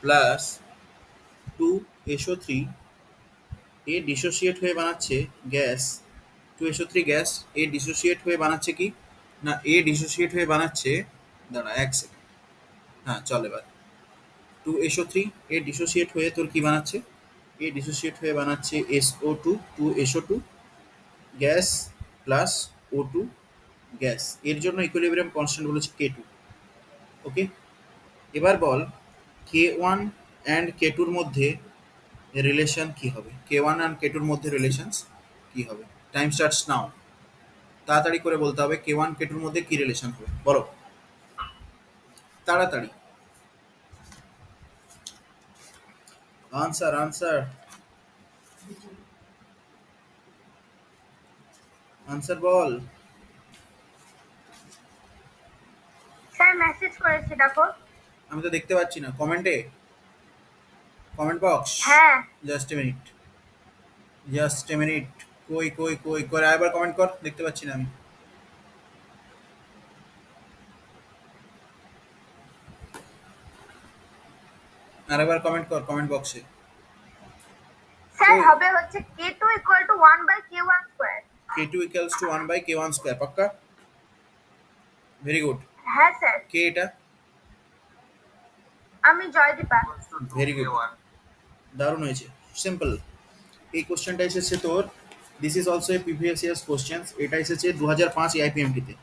Plus 2SO3 এ dissociate হয়ে বানাচ্ছে gas. 2SO3 gas এ dissociate হয়ে বানাচ্ছে কি না, এ ডিসোসিয়েট হয়ে বানাচ্ছে, দাঁড়া এক সেকেন্ড, হ্যাঁ চল এবার 2SO3 এ ডিসোসিয়েট হয়ে তোর কি বানাচ্ছে, এ ডিসোসিয়েট হয়ে বানাচ্ছে SO2, 2SO2 gas plus O2 gas. এর জন্য ইকুইলিব্রিয়াম কনস্ট্যান্ট বলেছে K2। ওকে, এবার বল K1 অ্যান্ড K2 এর মধ্যে রিলেশন কি হবে, K1 অ্যান্ড K2 এর মধ্যে রিলেশনস কি হবে। টাইম স্টার্টস নাও, তাড়াতাড়ি করে বলতে হবে K1 K2 এর মধ্যে কি রিলেশন হবে, বলো তাড়াতাড়ি। আনসার আনসার আনসার বল। স্যার মেসেজ করেছে, দেখো। আমি তো দেখতে পাচ্ছি না কমেন্টে, কমেন্ট বক্স। হ্যাঁ just a minute, just a minute, কই কই কই করে আরেকবার কমেন্ট কর, দেখতে পাচ্ছি না আমি। আরেকবার কমেন্ট কর কমেন্ট বক্সে। স্যার কই হবে হচ্ছে K2 equal to 1 by K1 square। K2 equals to 1 by K1 square, পাক্কা? Very good. হ্যাঁ স্যার, কে এটা? আমি জয়দীপা। ভেরি গুড, দারুণ হয়েছে, সিম্পল। এই কোশ্চেনটা এসেছে তোর, this is also a previous years question, এটা এসেছে 2005 এআইপিএমটিতে।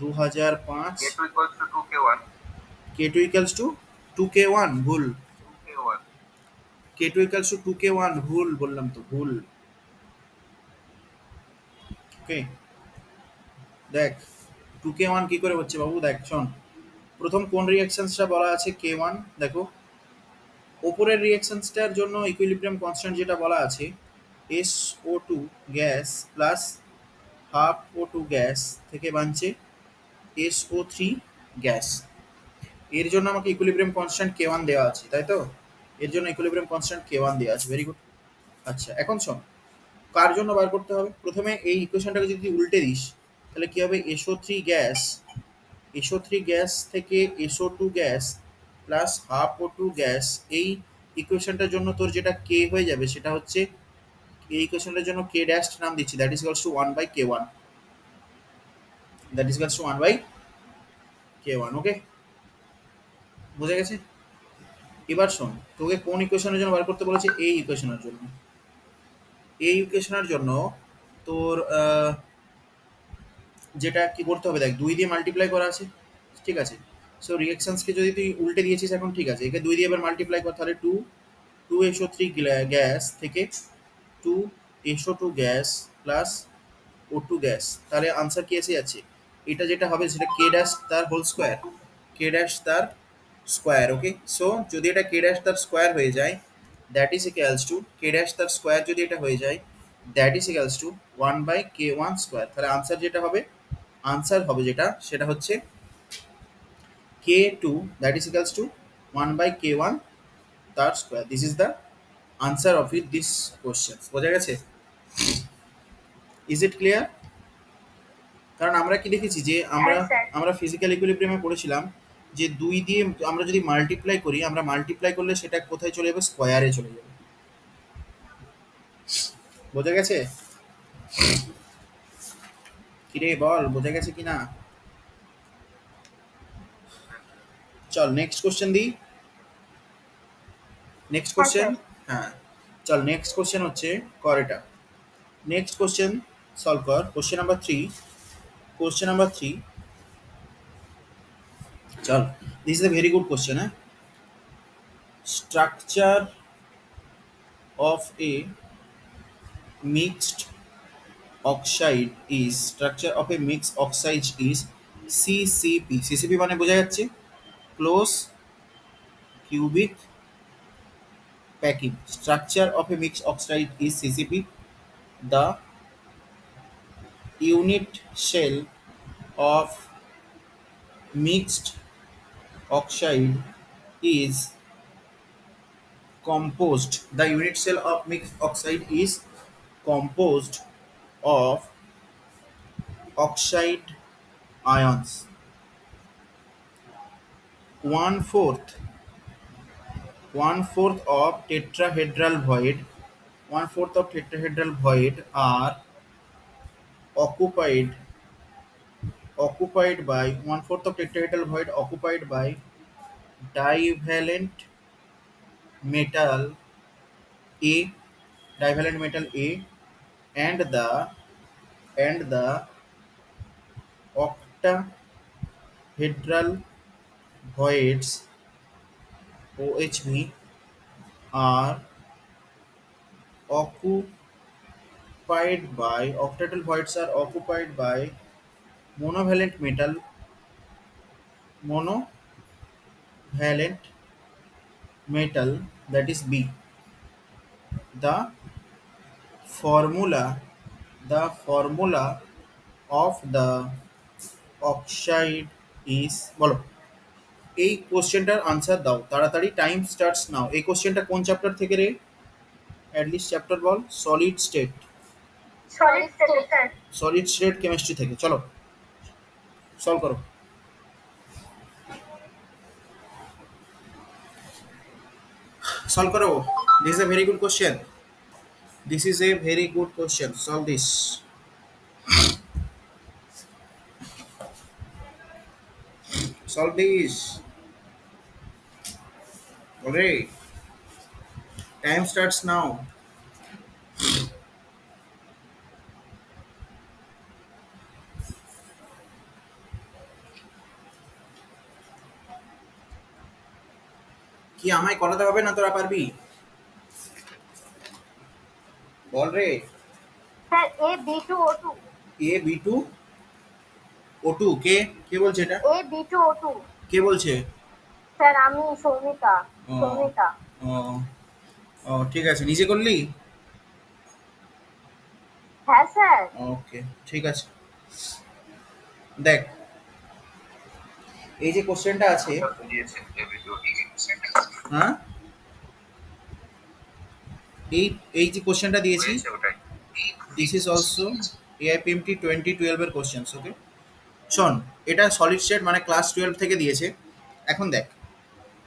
2005 K2 equals to 2K1, ভুল। K2 equals to 2K1, ভুল বললাম তো, ভুল। ওকে, দেখ 2K1 কি করে হচ্ছে বাবু, দেখ শোন, প্রথম কোন রিঅ্যাকশনসটা বলা আছে K1, দেখো ওপরের রিঅ্যাকশনসটার জন্য ইকুইলিব্রিয়াম কনস্ট্যান্ট যেটা বলা আছে SO2 gas plus half O2 gas থেকে বানছে SO3 গ্যাস। এর জন্য আমাকে ইকুইলিব্রিয়াম কনস্ট্যান্ট K1 দেওয়া আছে, তাই তো? এর জন্য ইকুইলিব্রিয়াম কনস্ট্যান্ট K1 দেওয়া আছে, ভেরি গুড। আচ্ছা এখন শোন, কার জন্য বার করতে হবে, প্রথমে এই ইকুয়েশনটাকে যদি উল্টে দিস তাহলে কি হবে, SO3 গ্যাস, SO3 গ্যাস থেকে SO2 gas plus half O2 gas. এই ইকুয়েশনটার জন্য তোর যেটা K হয়ে যাবে সেটা হচ্ছে, এই ইকুয়েশনটার জন্য K ড্যাশ নাম দিচ্ছি, that is equals to 1 by K1, that is equals to 1 by K1। Okay, বুঝে গেছে? এবার শোন, তোকে কোন ইকুয়েশনের জন্য বার করতে বলেছে, এই ইকুয়েশনের জন্য। এই ইকুয়েশনের জন্য তোর যেটা কি করতে হবে, দেখ 2 দিয়ে মাল্টিপ্লাই করা আছে, ঠিক আছে? সো রিঅ্যাকশনসকে যদি তুই উল্টে দিয়েছিস এখন, ঠিক আছে, একে 2 দিয়ে এবার মাল্টিপ্লাই কর, তাহলে 2SO3 গ্যাস থেকে 2SO2 gas plus O2 gas, তাহলে আনসার কি এসে যাচ্ছে, এটা যেটা হবে সেটা K ড্যাশ তার হোল স্কোয়ার, K ড্যাশ তার স্কোয়ার। ওকে, সো যদি এটা K ড্যাশ তার স্কোয়ার হয়ে যায়, that is equals to K dash তার স্কোয়ার যদি এটা হয়ে যায়, that is equals to 1 by K1 square. তাহলে আনসার যেটা হবে, আনসার হবে যেটা সেটা হচ্ছে K2, that is equals to 1 by K1 তার square. This is the answer of it this question. বোঝা গেছে? Is it clear? কারণ আমরা কি দেখেছি যে আমরা হ্যাঁ স্যার। আমরা ফিজিক্যাল ইকুইলিব্রিয়ামে পড়েছিলাম যে 2 দিয়ে আমরা যদি মাল্টিপ্লাই করি, আমরা মাল্টিপ্লাই করলে সেটা কোথায় চলে যাবে, স্কোয়ারে চলে যাবে। বোঝা গেছে? কিরে বল, বোঝা গেছে কি না? চল নেক্সট কোশ্চেন দিই। নেক্সট হ্যাঁ কোশ্চেন, স্যার। হ্যাঁ চল নেক্সট কোশ্চেন হচ্ছে কর এটা। নেক্সট কোশ্চেন সলভ কর, question number 3। Question number 3. Chal, this is a very good question. Structure of a mixed oxide is, structure of a mixed oxide is CCP. CCP মানে বোঝা যাচ্ছে close cubic packing. Structure of a mixed oxide is CCP. The unit shell of mixed oxide is composed, the unit cell of mixed oxide is composed of oxide ions, 1/4 1/4 of tetrahedral void, 1/4 of tetrahedral void are occupied occupied by 1/4 of tetrahedral void occupied by divalent metal A, divalent metal A, and the octahedral voids OHV are occupied octahedral voids are occupied by monovalent metal monovalent metal, that is B. The formula the formula of the oxide is বলো এই কোশ্চেনটার answer দাও তাড়াতাড়ি, time starts নাও। এই কোশ্চেনটা কোন chapter থেকে রে? At least chapter বল। Solid state solid state, sir. Solid state chemistry থেকে। চলো সলভ করো। সলভ করো। This is a very good question, this is a very good question, solve this. Solve this. ওরে টাইম স্টার্টস নাও। কি আমায় করাতে হবে না? তোরা পারবি? বল রে। Sir, A B2O2. A B two O two কে কে বলছে এটা? A B2O2. কে বলছে? স্যার আমি সৌমিতা। ও। সৌমিতা। ও ও ঠিক আছে, নিজে করলি? হ্যাঁ স্যার। ওকে ঠিক আছে। দেখ এই যে কোশ্চেনটা আছে, হ্যাঁ এই এই যে কোশ্চেনটা দিয়েছি, দিস ইজ অলসো এআইপিএমটি 2012 এর কোশ্চেন্স। ওকে শোন, এটা সলিড স্টেট মানে ক্লাস 12 থেকে দিয়েছে। এখন দেখ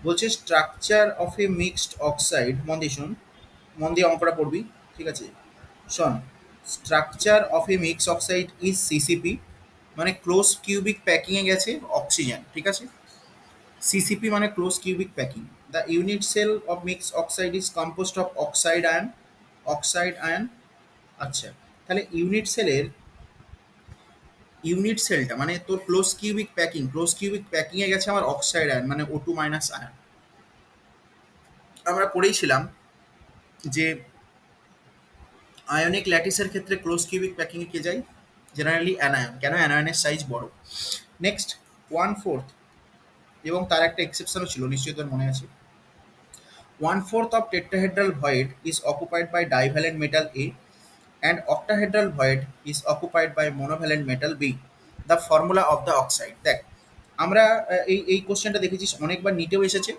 বলছে structure of A mixed oxide, মন দিয়ে শোন, মন দিয়ে অঙ্কটা পড়বি, ঠিক আছে? শোন, structure of a mix oxide is CCP, মানে ক্লোজ কিউবিক প্যাকিংয়ে গেছে অক্সিজেন, ঠিক আছে? সিসিপি মানে close cubic packing. The unit cell of mix oxide is composed of oxide ion. আচ্ছা, তাহলে ইউনিট সেলটা মানে তোর ক্লোজ কিউবিক প্যাকিংয়ে গেছে আমার অক্সাইড আয়ন মানে O2 মাইনাস আয়ন। আমরা পড়েইছিলাম যে আয়নিক ল্যাটিসের ক্ষেত্রে ক্লোজ কিউবিক প্যাকিংয়ে কে যায়? Generally anion. কেন? অ্যানায়নের সাইজ বড়। নেক্সট 1/4, এবং তার একটা এক্সেপশনও ছিল, নিশ্চয়ই তোর মনে আছে। 1/4 of tetrahedral void is occupied by divalent metal A and octahedral void is occupied by monovalent metal B. The formula of the oxide. দেখ আমরা এই কোশ্চেনটা দেখেছিস অনেকবার নিটেও এসেছে।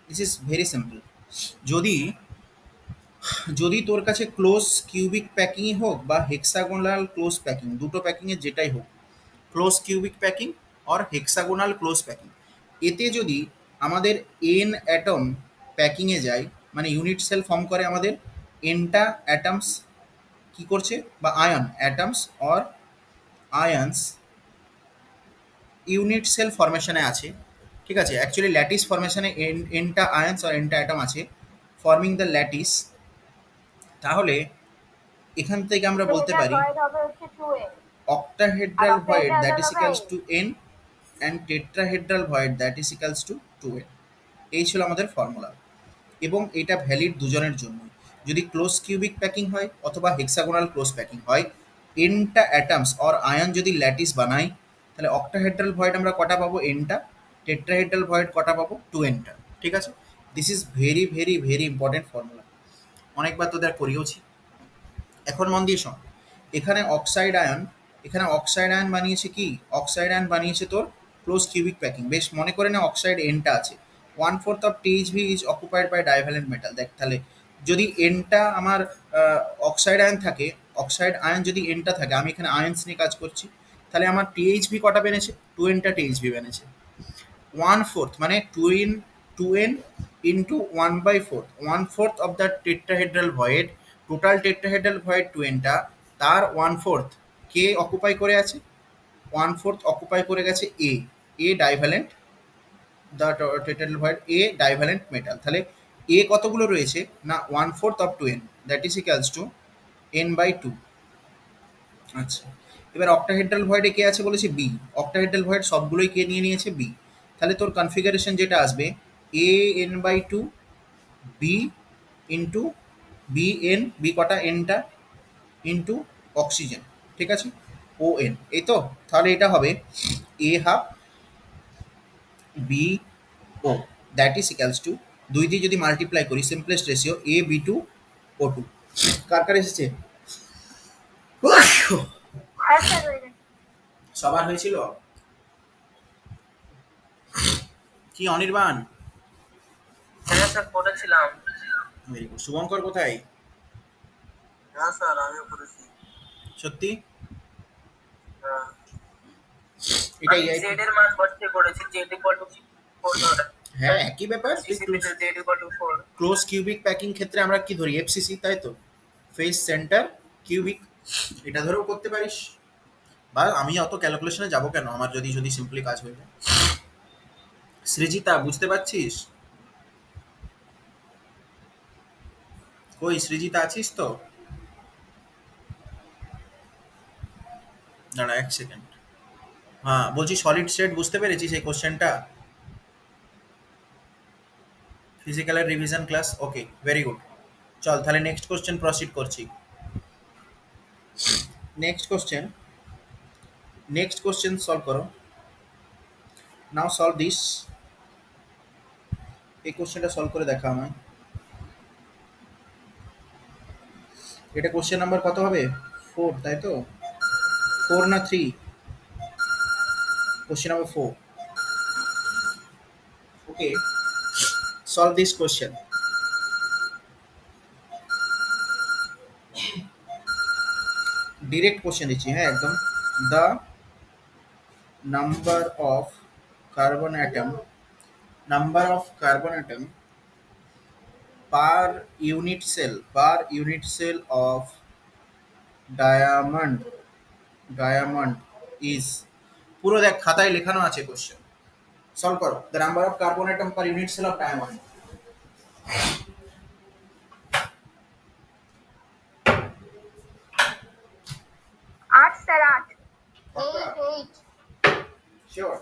This is very simple. যদি তোর কাছে ক্লোজ কিউবিক প্যাকিংই হোক বা হেক্সাগোনাল ক্লোজ প্যাকিং, দুটো প্যাকিংয়ে যেটাই হোক, close cubic packing or hexagonal close packing, এতে যদি আমাদের এন অ্যাটম প্যাকিংয়ে যায় মানে ইউনিট সেল ফর্ম করে আমাদের এনটা অ্যাটমস কি করছে, বা ion atoms or ions unit cell ফরমেশনে আছে, ঠিক আছে? অ্যাকচুয়ালি ল্যাটিস ফরমেশনে এনটা আয়ন্স আর এনটা অ্যাটম আছে ফর্মিং দ্য ল্যাটিস। তাহলে এখান থেকে আমরা বলতে পারি void হবে হচ্ছে 2N। octahedral void that is octahedral equals to n and tetrahedral void that is equals to 2n। এই ছিল আমাদের ফর্মুলা, এবং এটা ভ্যালিড দুজনের জন্য। যদি ক্লোজ কিউবিক প্যাকিং হয় অথবা হেক্সাগোনাল ক্লোজ প্যাকিং হয়, এনটা অ্যাটমস অর আয়ন যদি ল্যাটিস বানাই, তাহলে অক্টাহেড্রাল ভয়েড আমরা কটা পাবো? এনটা। টেট্রাহেড্রাল ভয়েড কটা পাবো? 2nটা। ঠিক আছে, this is very very very important formula, অনেকবার তোদের করিয়েওছি। এখন মন দিয়ে শোন, এখানে অক্সাইড আয়ন বানিয়েছে কি? অক্সাইড আয়ন বানিয়েছে তোর ক্লোজ কিউবিক প্যাকিং। বেশ মনে করে না অক্সাইড এনটা আছে। 1/4 of THV is occupied by divalent metal. দেখ তাহলে যদি এনটা আমার অক্সাইড আয়ন থাকে, অক্সাইড আয়ন যদি এনটা থাকে, আমি এখানে আয়ন্স নিয়ে কাজ করছি, তাহলে আমার THV কটা বেড়েছে? 2nটা THV বেড়েছে। 1/4 মানে 2n into 1/4 1/4 of the tetrahedral void, total tetrahedral void 20টা, তার 1/4 কে অকুপাই করে আছে, 1/4 অকুপাই করে গেছে এ ডাইভ্যালেন্ট, দ্য tetrahedral void এ ডাইভ্যালেন্ট মেটাল। তাহলে এ কতগুলো রয়েছে না 1/4 of 2n, that is equals to n/2। আচ্ছা, এবার অক্টাহেড্রাল ভয়েডে কে আছে বলেছে বি, অক্টাহেড্রাল ভয়েড সবগুলোই কে নিয়ে নিয়েছে বি। তাহলে তোর কনফিগারেশন যেটা আসবে A n/2 B into B N, B কটা এনটা, ইন্টু অক্সিজেন, ঠিক আছে, ও এন, এই তো। তাহলে এটা হবে A half B O, that is equals to, দুই দিয়ে যদি মাল্টিপ্লাই করি সিম্পলেস্ট রেশিও A B2O2। কার কার এসেছে? হ্যাঁ স্যার হয়ে গেছে। সবার হয়েছিল কি অনির্বাণ? হ্যাঁ স্যার পড়েছিলাম। Very good. শুভঙ্কর কোথায়? হ্যাঁ স্যার আমিও পড়েছি। সত্যি? হ্যাঁ। এটাই আমি জেড এর মান বসতে করেছি, জেড ইকুয়াল টু 4 ধরে। হ্যাঁ, একই ব্যাপার। CC Z equal to 4। Close cubic packing ক্ষেত্রে আমরা কি ধরি? এফসিসি, তাই তো, ফেস সেন্টার কিউবিক, এটা ধরেও করতে পারিস। বা আমি অত ক্যালকুলেশনে যাব কেন, আমার যদি যদি সিম্পলি কাজ হয়ে যায়। সৃজিতা বুঝতে পারছিস? কই সৃজিতা আছিস তো? দাঁড়া এক সেকেন্ড। হ্যাঁ বলছি সলিড স্টেট বুঝতে পেরেছিস এই কোশ্চেনটা? ফিজিক্যালের revision class, okay very good. চল তাহলে নেক্সট কোশ্চেন প্রসিড করছি। নেক্সট কোশ্চেন সলভ করো। Now solve this. এই কোশ্চেনটা সলভ করে দেখা আমায়। এটা কোশ্চেন নাম্বার কত হবে? 4, তাই তো? 4 না 3? Question number 4। Okay, solve this question. Direct question দিচ্ছি, হ্যাঁ একদম। The number of carbon atom per unit cell of diamond is, পুরো দেখ খাতায় লেখানো আছে কোশ্চেন, সলভ করো। The number of carbon atom per unit cell of diamond. 8 sir 8। 8 sure?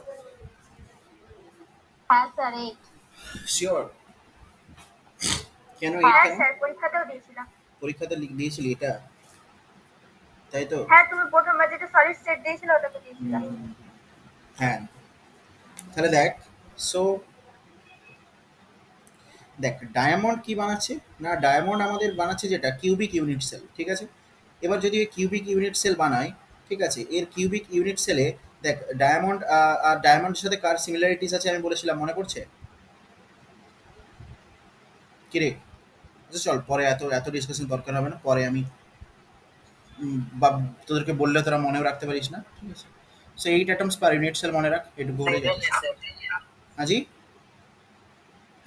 হ্যাঁ স্যার 8। শিওর? কেন হ্যাঁ 8 কেন? স্যার পরীক্ষাতেও দিয়েছিলাম। পরীক্ষাতে দিয়েছিলি এটা, তাই তো? হ্যাঁ তুমি প্রথমবার যেটা সলিড স্টেট দিয়েছিলে ওটাতে দিয়েছিলাম। হ্যাঁ, তাহলে দেখ, সো দেখ ডায়মন্ড কি বানাচ্ছে না, ডায়মন্ড আমাদের বানাচ্ছে যেটা কিউবিক ইউনিট সেল, ঠিক আছে। এবার যদি কিউবিক ইউনিট সেল বানায়, ঠিক আছে, এর কিউবিক ইউনিট সেলে দেখ ডায়মন্ড আর ডায়মন্ডের সাথে কার সিমিলারিটিস আছে আমি বলেছিলাম, মনে পড়ছে? কিরে আচ্ছা চল, পরে এত এত ডিসকাশন দরকার হবে না, পরে আমি বা তোদেরকে বললে তোরা মনেও রাখতে পারিস না, ঠিক আছে। So 8 atoms per unit cell মনে রাখ, এটুকু বলে যাচ্ছে। আজি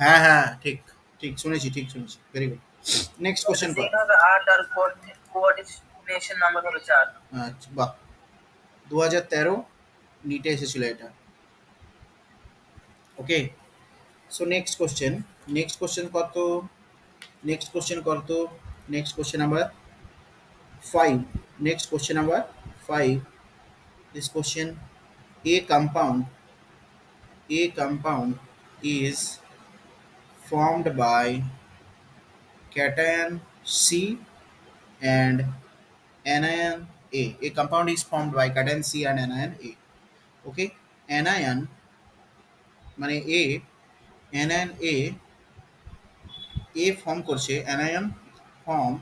হ্যাঁ হ্যাঁ ঠিক ঠিক শুনেছি, ঠিক শুনেছি, ভেরি গুড। নেক্সট কোশ্চেন কর। 8 আর কোঅর্ডিনেশন নাম্বার হলো 4। আচ্ছা বাহ, 2013 নিটে এসেছিল এটা। ওকে, সো নেক্সট কোশ্চেন কত? Next question number 5। This question, a compound is formed by cation C and anion A. A compound is formed by cation C and anion A. Okay, anion মানে anion A form করছে, anion form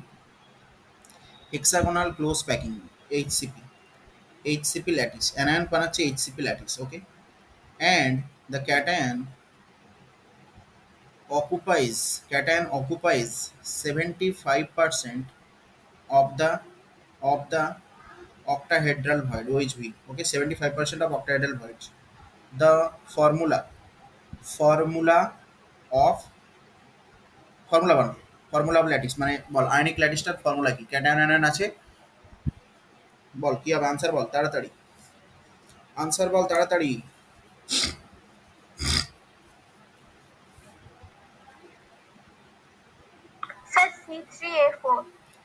hexagonal close packing HCP lattice, anion বানাচ্ছে HCP lattice, okay, and the cation occupies 75% of the octahedral void, OHV, okay, 75% of octahedral voids. The formula of formula বানাও, formula of lattice মানে বল ionic ল্যাটিসটার formula কি? Cation anion আছে, বল কি হবে answer বল তাড়াতাড়ি, answer বল তাড়াতাড়ি। Sir C3A4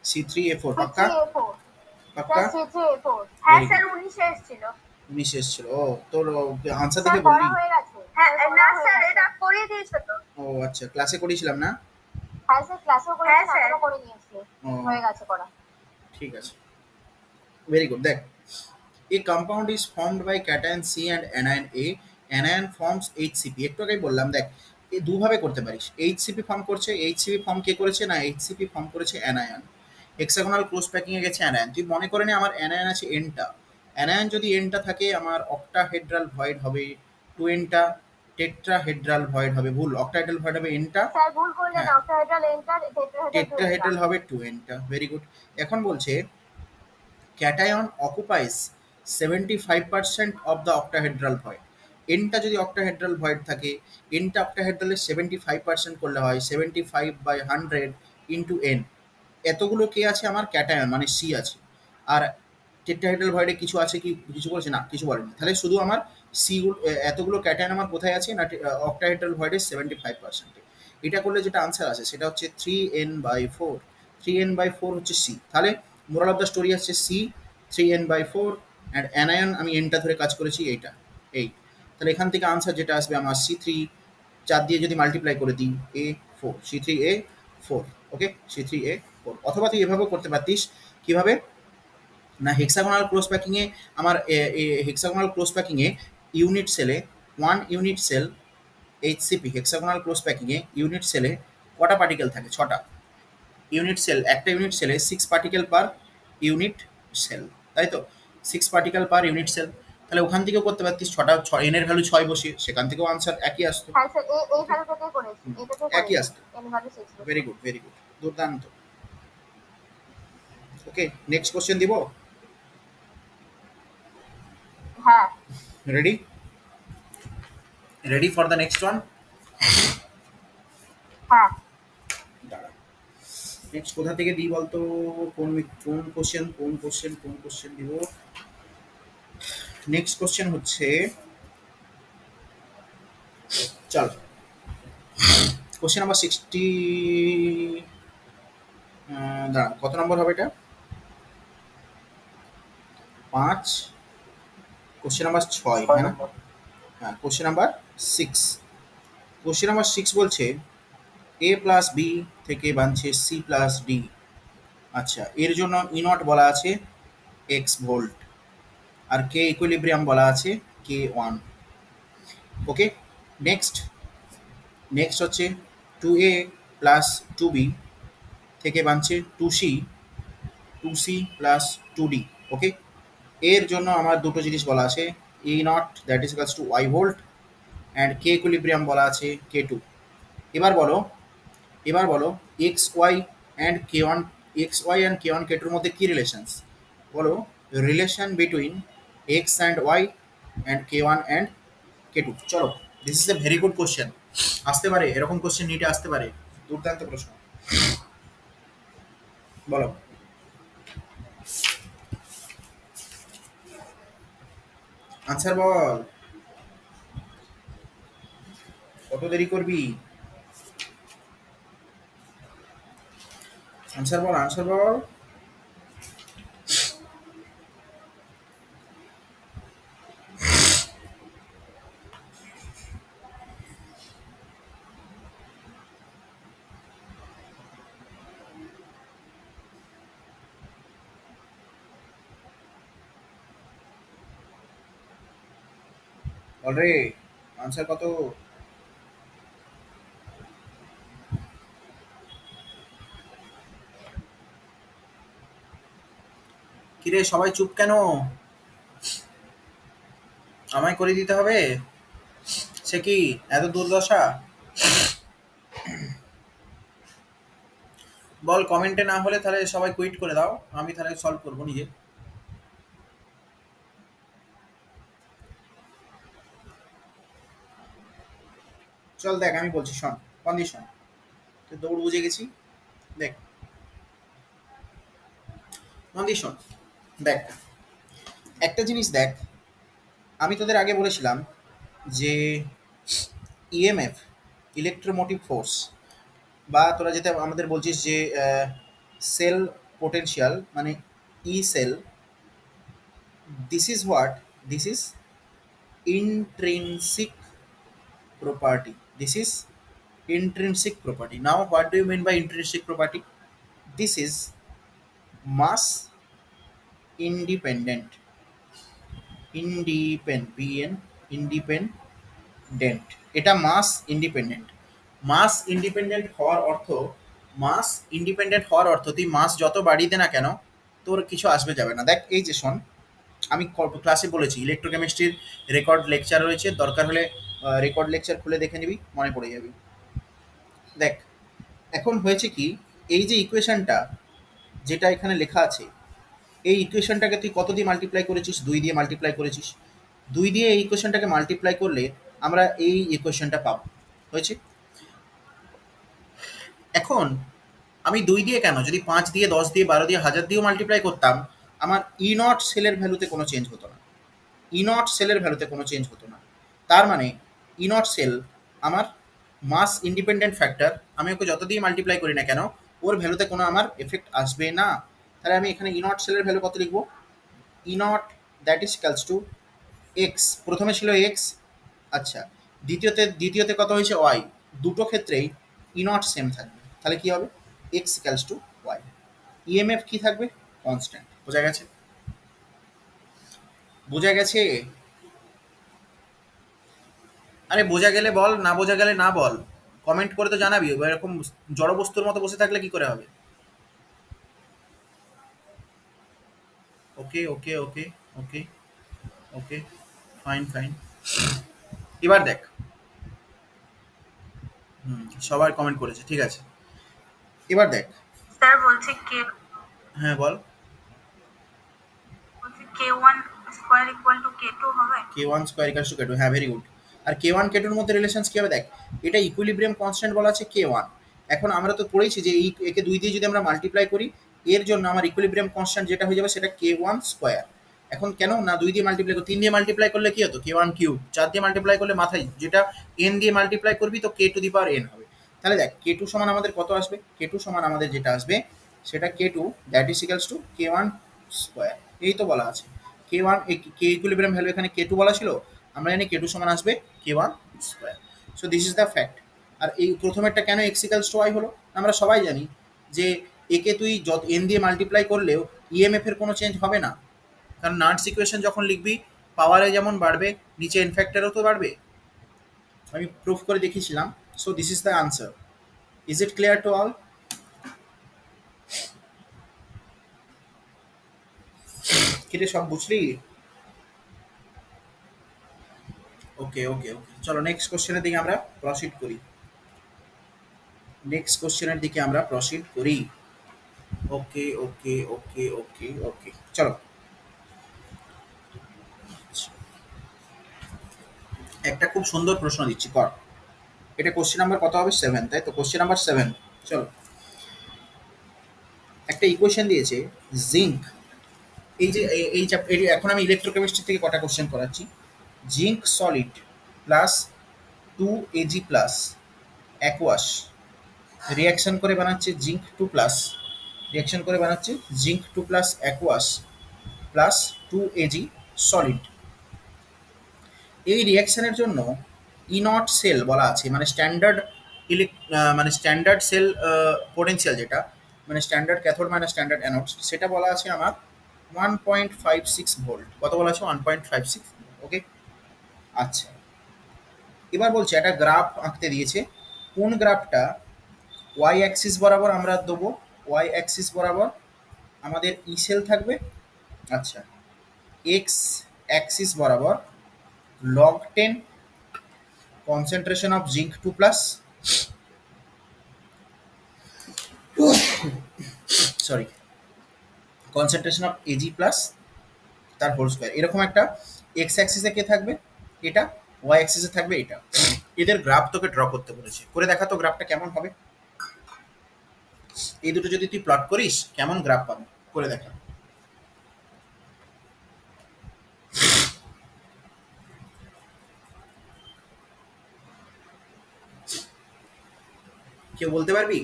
C3A4 পাক্কা? C3A4 পাক্কা? স্যার C3A4 হ্যাঁ Very স্যার good. 19 এসেছিল। 19 এসেছিল। ও তোর আনসার স্যার দেখে করা বললি? হয়ে গেছে। হ্যাঁ না স্যার এটা করিয়ে দিয়েছে তো। ও আচ্ছা, ক্লাসে করেছিলাম না? হ্যাঁ স্যার ক্লাসেও করেছি, এখনো করে নিয়েছি, ও হয়ে গেছে করা। ঠিক আছে, ভেরি গুড। দেখ, a compound is formed by cation C and anion A, anion forms HCP। একটু আগেই বললাম, দেখ এই দুভাবে করতে পারিস। HCP ফর্ম করছে, HCP ফর্ম কে করেছে না, HCP ফর্ম করেছে অ্যানায়ন। হেক্সাগোনাল ক্লোজ প্যাকিং এ গেছে অ্যানায়ন। তুই মনে করে নে আমার অ্যানায়ন আছে এনটা, অ্যানায়ন যদি এনটা থাকে আমার অক্টাহেড্রাল ভয়েড হবে টু এনটা, টেট্রাহেড্রাল ভয়েড হবে, ভুল, অক্টাহেড্রাল ভয়েড হবে এনটা, স্যার ভুল করলেন, হ্যাঁ, অক্টাহেড্রাল এন্টার টেট্রাহেড্রাল টেট্রাহেড্রাল হবে টু এনটা। Very good. এখন বলছে cation occupies 75% of the octahedral void। এনটা যদি অক্টাহেড্রাল ভয়েড থাকে, এনটা অক্টাহেড্রালের 75% করলে হয় 75/100 ইন্টু এন। এতগুলো কে আছে আমার ক্যাটায়ন মানে সি আছে। আর টেট্রাহেড্রাল ভয়েডে কিছু আছে কি, কিছু বলেছে না, কিছু বলেনি। তাহলে শুধু আমার সি এতগুলো ক্যাটায়ন আমার কোথায় আছে না, অক্টাহেড্রাল ভয়েডের 75%। এটা করলে যেটা আনসার আছে সেটা হচ্ছে 3n/4। 3n/4 হচ্ছে সি। তাহলে মোরাল অফ দ্য স্টোরি আসছে সি 3n/4 অ্যান্ড অ্যানায়ন আমি এনটা ধরে কাজ করেছি এইটা, এই। তাহলে এখান থেকে আনসার যেটা আসবে আমার C3 4 দিয়ে যদি মাল্টিপ্লাই করে দিই A4, C3A4। ওকে, C3A4। অথবা তুই এভাবেও করতে পারতিস, কিভাবে না, হেক্সাগোনাল ক্লোজ প্যাকিং এ আমার হেক্সাগোনাল ক্লোজ প্যাকিং এ ইউনিট সেলে 1 unit cell HCP, hexagonal close packing এ ইউনিট সেলে কটা পার্টিকেল থাকে? 6টা। ইউনিট সেল, একটা ইউনিট সেলে 6 পার্টিকেল পার ইউনিট সেল, তাই তো? 6 পার্টিকেল পার ইউনিট সেল। তাহলে ওখান থেকেও করতে পারতিস, ছটা, এন এর ভ্যালু 6 বসিয়ে, সেখান থেকেও আনসার একই আসতো। হ্যাঁ স্যার এই ভ্যালু থেকে করেছি, এটাতে একই করেছি, আসতো। N value 6 very good, very good, দুর্দান্ত। ওকে, নেক্সট কোশ্চেন দিব। হ্যাঁ ready? Ready for the next one? হ্যাঁ দাঁড়া, নেক্সট কোথা থেকে দিই বলতো? কোন কোন কোশ্চেন কোন কোশ্চেন কোন কোশ্চেন দিব? নেক্সট কোশ্চেন হচ্ছে, চল কোশ্চেন নাম্বার 60, দাঁড়া কত নম্বর হবে এটা? 5, কোশ্চেন নাম্বার 6, হ্যাঁ না? হ্যাঁ, কোশ্চেন নাম্বার 6। কোশ্চেন নাম্বার 6 বলছে a প্লাস বি থেকে বানছে সি প্লাস ডি। আচ্ছা, এর জন্য ই নট বলা আছে এক্স ভোল্ট, আর কে ইকুইলিব্রিয়াম বলা আছে K1। ওকে, নেক্সট নেক্সট হচ্ছে 2a প্লাস 2b থেকে বানছে 2c, 2c প্লাস 2d। ওকে, এর জন্য আমার দুটো জিনিস বলা আছে, E naught that is equals to Y volt and K equilibrium বলা আছে K2। এবার বলো, এবার বলো X Y and K1, X Y and K1 K2 এর মধ্যে কী রিলেশনস? বলো, relation between X and Y and K1 and K2। চলো, this is a very good question. আসতে পারে, এরকম কোশ্চেন নিটে আসতে পারে, দুর্দান্ত প্রশ্ন। বলো, আনসার বল, কত দেরি করবি? আনসার বল, আনসার বল। অলরে, আনসার কত? কিরে সবাই চুপ কেন? আমায় করে দিতে হবে? সে কি এত দুর্দশা? বল, কমেন্টে না হলে তাহলে সবাই কুইট করে দাও, আমি তাহলে সলভ করবো নিজে। চল দেখ, আমি বলছি শোন, কন্ডিশন। তো দৌড় বুঝে গেছি। দেখ মন্দির দেখ একটা জিনিস দেখ, আমি তোদের আগে বলেছিলাম যে ইএমএফ ইলেকট্রোমোটিভ ফোর্স, বা তোরা যেটা আমাদের বলছিস যে সেল পোটেনশিয়াল মানে E cell, this is what, this is intrinsic property. This is intrinsic property. Now what do you mean by intrinsic property? This is mass independent, independent, এটা মাস independent. মাস independent হওয়ার অর্থ, মাস ইন্ডিপেন্ডেন্ট হওয়ার অর্থ তুই মাস যত বাড়িয়ে দে না কেন তোর কিছু আসবে যাবে না। দেখ এই যে শোন, আমি ক্লাসে বলেছি ইলেকট্রোকেমিস্ট্রির রেকর্ড লেকচার রয়েছে, দরকার হলে রেকর্ড লেকচার খুলে দেখে নিবি, মনে পড়ে যাবে। দেখ এখন হয়েছে কি, এই যে ইকুয়েশনটা যেটা এখানে লেখা আছে, এই ইকুয়েশনটাকে তুই কত দিয়ে মাল্টিপ্লাই করেছিস? 2 দিয়ে মাল্টিপ্লাই করেছিস। 2 দিয়ে এই ইকুয়েশনটাকে মাল্টিপ্লাই করলে আমরা এই ইকুয়েশনটা পাবো, হয়েছে। এখন আমি 2 দিয়ে কেন, যদি 5 দিয়ে 10 দিয়ে 12 দিয়ে 1000 দিয়েও মাল্টিপ্লাই করতাম, আমার ই নট সেলের ভ্যালুতে কোনো চেঞ্জ হতো না, ই নট সেলের ভ্যালুতে কোনো চেঞ্জ হতো না। তার মানে ই নট সেল আমার মাস ইন্ডিপেন্ডেন্ট ফ্যাক্টর, আমি ওকে যত দিয়ে মাল্টিপ্লাই করি না কেন ওর ভ্যালুতে কোনো আমার এফেক্ট আসবে না। তাহলে আমি এখানে ই নট সেলের ভ্যালু কত লিখবো? E naught that is equals to X, প্রথমে ছিল এক্স, আচ্ছা দ্বিতীয়তে কত হয়েছে? ওয়াই। দুটো ক্ষেত্রেই ই নট সেম থাকবে, তাহলে কি হবে? X equals to Y. EMF কি থাকবে? কনস্ট্যান্ট। বোঝা গেছে? বোঝা গেছে? আরে বোঝা গেলে বল, না বোঝা গেলে না বল, কমেন্ট করে তো জানাবি। এরকম জড় বস্তুর মতো বসে থাকলে কি করে হবে? ওকে ওকে ওকে ওকে ওকে, ফাইন ফাইন। এবার দেখ, সবাই কমেন্ট করেছে, ঠিক আছে। এবার দেখ স্যার বলছে কে, হ্যাঁ বল। বলছে k1 square equal to k2 হবে। k1 square equals to k2, হ্যাঁ ভেরি গুড। আর k1 k2 এর মধ্যে রিলেশনস কি হবে? দেখ এটা ইকুইলিব্রিয়াম কনস্ট্যান্ট বলা আছে k1। এখন আমরা তো পড়েছি যে এই একে 2 দিয়ে যদি আমরা মাল্টিপ্লাই করি, এর জন্য আমার ইকুইলিব্রিয়াম কনস্ট্যান্ট যেটা হয়ে যাবে সেটা k1 স্কয়ার। এখন কেন না 2 দিয়ে মাল্টিপ্লাই করি, 3 দিয়ে মাল্টিপ্লাই করলে কি হতো? k1 cube. 4 দিয়ে মাল্টিপ্লাই করলে মাথায় যেটা n দিয়ে মাল্টিপ্লাই করবি তো k two the power n হবে। তাহলে দেখ k2 সমান আমাদের কত আসবে? k2 সমান আমাদের যেটা আসবে সেটা k2 that is equals two k1 square. এই তো বলা আছে k1, কে ইকুইলিব্রিয়াম ভ্যালু এখানে k2 বলা ছিল, আমরা জানি k2 সমান আসবে k1 square. So this is the fact. আর এই প্রথমেরটা কেন x ইকুয়ালস টু y হলো? আমরা সবাই জানি যে একে তুই যত n দিয়ে মাল্টিপ্লাই করলেও ইএমএফ এর কোনো চেঞ্জ হবে না, কারণ নাটস ইকুয়েশন যখন লিখবি পাওয়ারে যেমন বাড়বে নিচে এন ফ্যাক্টরও তো বাড়বে। আমি প্রুফ করে দেখিয়েছিলাম। So this is the answer. Is it clear to all? কিরে সব বুঝলি? ওকে ওকে ওকে, চলো নেক্সট কোশ্চেনের দিকে আমরা প্রসিড করি। নেক্সট কোশ্চেনের দিকে আমরা প্রসিড করি। ওকে ওকে ওকে ওকে ওকে, চলো একটা খুব সুন্দর প্রশ্ন দিচ্ছি, কর। এটা কোশ্চেন নাম্বার কত হবে? 7, তাই তো? Question number 7। চলো, একটা ইকুয়েশন দিয়েছে জিঙ্ক, এই যে এখন আমি ইলেকট্রোকেমিস্ট্রি থেকে কটা কোশ্চেন করাচ্ছি। Zinc solid plus 2Ag plus aqueous reaction করে বানাচ্ছে জিঙ্ক 2 প্লাস, রিয়াকশন করে বানাচ্ছে zinc 2 plus aqueous plus 2Ag solid. এই রিয়াকশনের জন্য ই নট সেল বলা আছে, মানে স্ট্যান্ডার্ড মানে স্ট্যান্ডার্ড সেল পোটেনশিয়াল যেটা, মানে স্ট্যান্ডার্ড ক্যাথোড মানে স্ট্যান্ডার্ড অ্যানোড, সেটা বলা আছে আমার 1.56 ভোল্ট। কত বলা আছে? 1.56। ওকে, আচ্ছা এবার বলছে একটা গ্রাফ আঁকতে দিয়েছে। কোন গ্রাফটা ওয়াই অ্যাক্সিস বরাবর আমরা দেবো, ওয়াই অ্যাক্সিস বরাবর আমাদের ই সেল থাকবে, আচ্ছা এক্স অ্যাক্সিস বরাবর log 10 concentration of zinc 2 plus, sorry concentration of Ag plus তার হোল স্কয়ার। এরকম একটা এক্স অ্যাক্সিসে কে থাকবে? এটা। ওয়াই অ্যাক্সিসে থাকবে এটা। এদের গ্রাফ তোকে ড্র করতে বলেছে, করে দেখা তো গ্রাফটা কেমন হবে। এই দুটো যদি তুই প্লট করিস কেমন গ্রাফ পাবি করে দেখা। কেউ বলতে পারবি?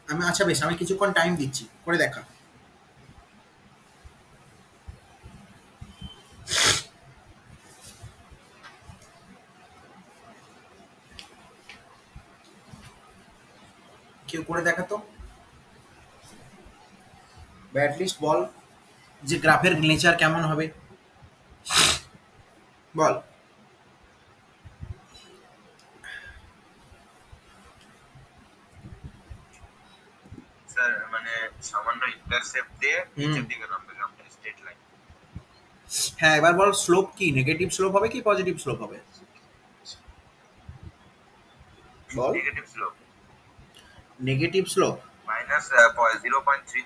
আমি আচ্ছা বেশ, আমি কিছুক্ষণ টাইম দিচ্ছি, করে দেখা। কেউ করে দেখা তো, বা অ্যাটলিস্ট বল যে গ্রাফের নেচার কেমন হবে, বল। স্যার মানে সামান্য ইন্টারসেপ্ট দিয়ে নিচের দিকে নামবে গ্রাফটা, স্ট্রেট লাইন। হ্যাঁ, এবার বল স্লোপ কি, নেগেটিভ স্লোপ হবে কি পজিটিভ স্লোপ হবে? বল। Negative slope. Negative slope minus 0.3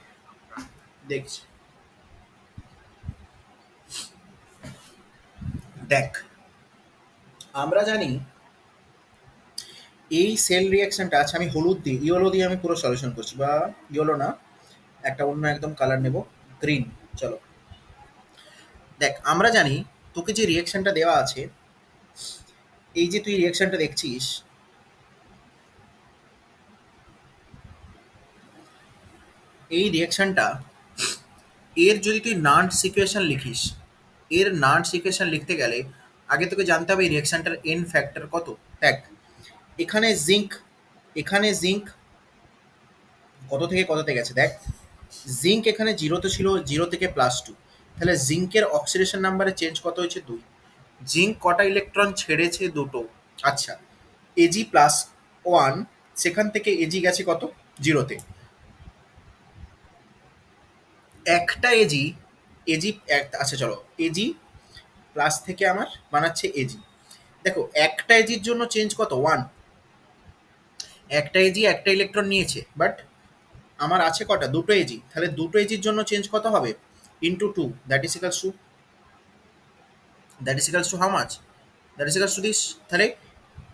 দেখছি। দেখ, আমরা জানি এই সেল রিয়াকশনটা আছে, আমি হলুদ দিয়ে ইয়েলো দিয়ে আমি পুরো সলিউশন করছি, বা ইয়েলো না, একটা অন্য একদম কালার নেব, গ্রিন। চলো দেখ, আমরা জানি তোকে যে রিয়াকশনটা দেওয়া আছে, এই যে তুই রিয়াকশনটা দেখছিস, এই রিয়াকশনটা এর যদি তুই নান্ট সিচুয়েশন লিখিস, এর নান্ট সিচুয়েশন লিখতে গেলে আগে তোকে জানতে হবে এই রিয়াকশনটার এন ফ্যাক্টর কত। দেখ, এখানে জিঙ্ক কত থেকে কততে গেছে, দেখ জিঙ্ক এখানে জিরোতে ছিল, 0 থেকে +2, তাহলে জিঙ্কের অক্সিডেশন নাম্বারে চেঞ্জ কত হয়েছে, 2। জিঙ্ক কটা ইলেকট্রন ছেড়েছে, দুটো। আচ্ছা, Ag+1, সেখান থেকে এজি গেছে কত, 0-তে। একটা এজি, আচ্ছা চলো, এজি প্লাস থেকে আমার বানাচ্ছে এজি। দেখো একটা এজির জন্য চেঞ্জ কত, 1। একটা এজি একটা ইলেকট্রন নিয়েছে, বাট আমার আছে কটা, দুটো এজি, তাহলে দুটো এজির জন্য চেঞ্জ কত হবে, into 2, that is equals two how much, that is equals to this. তাহলে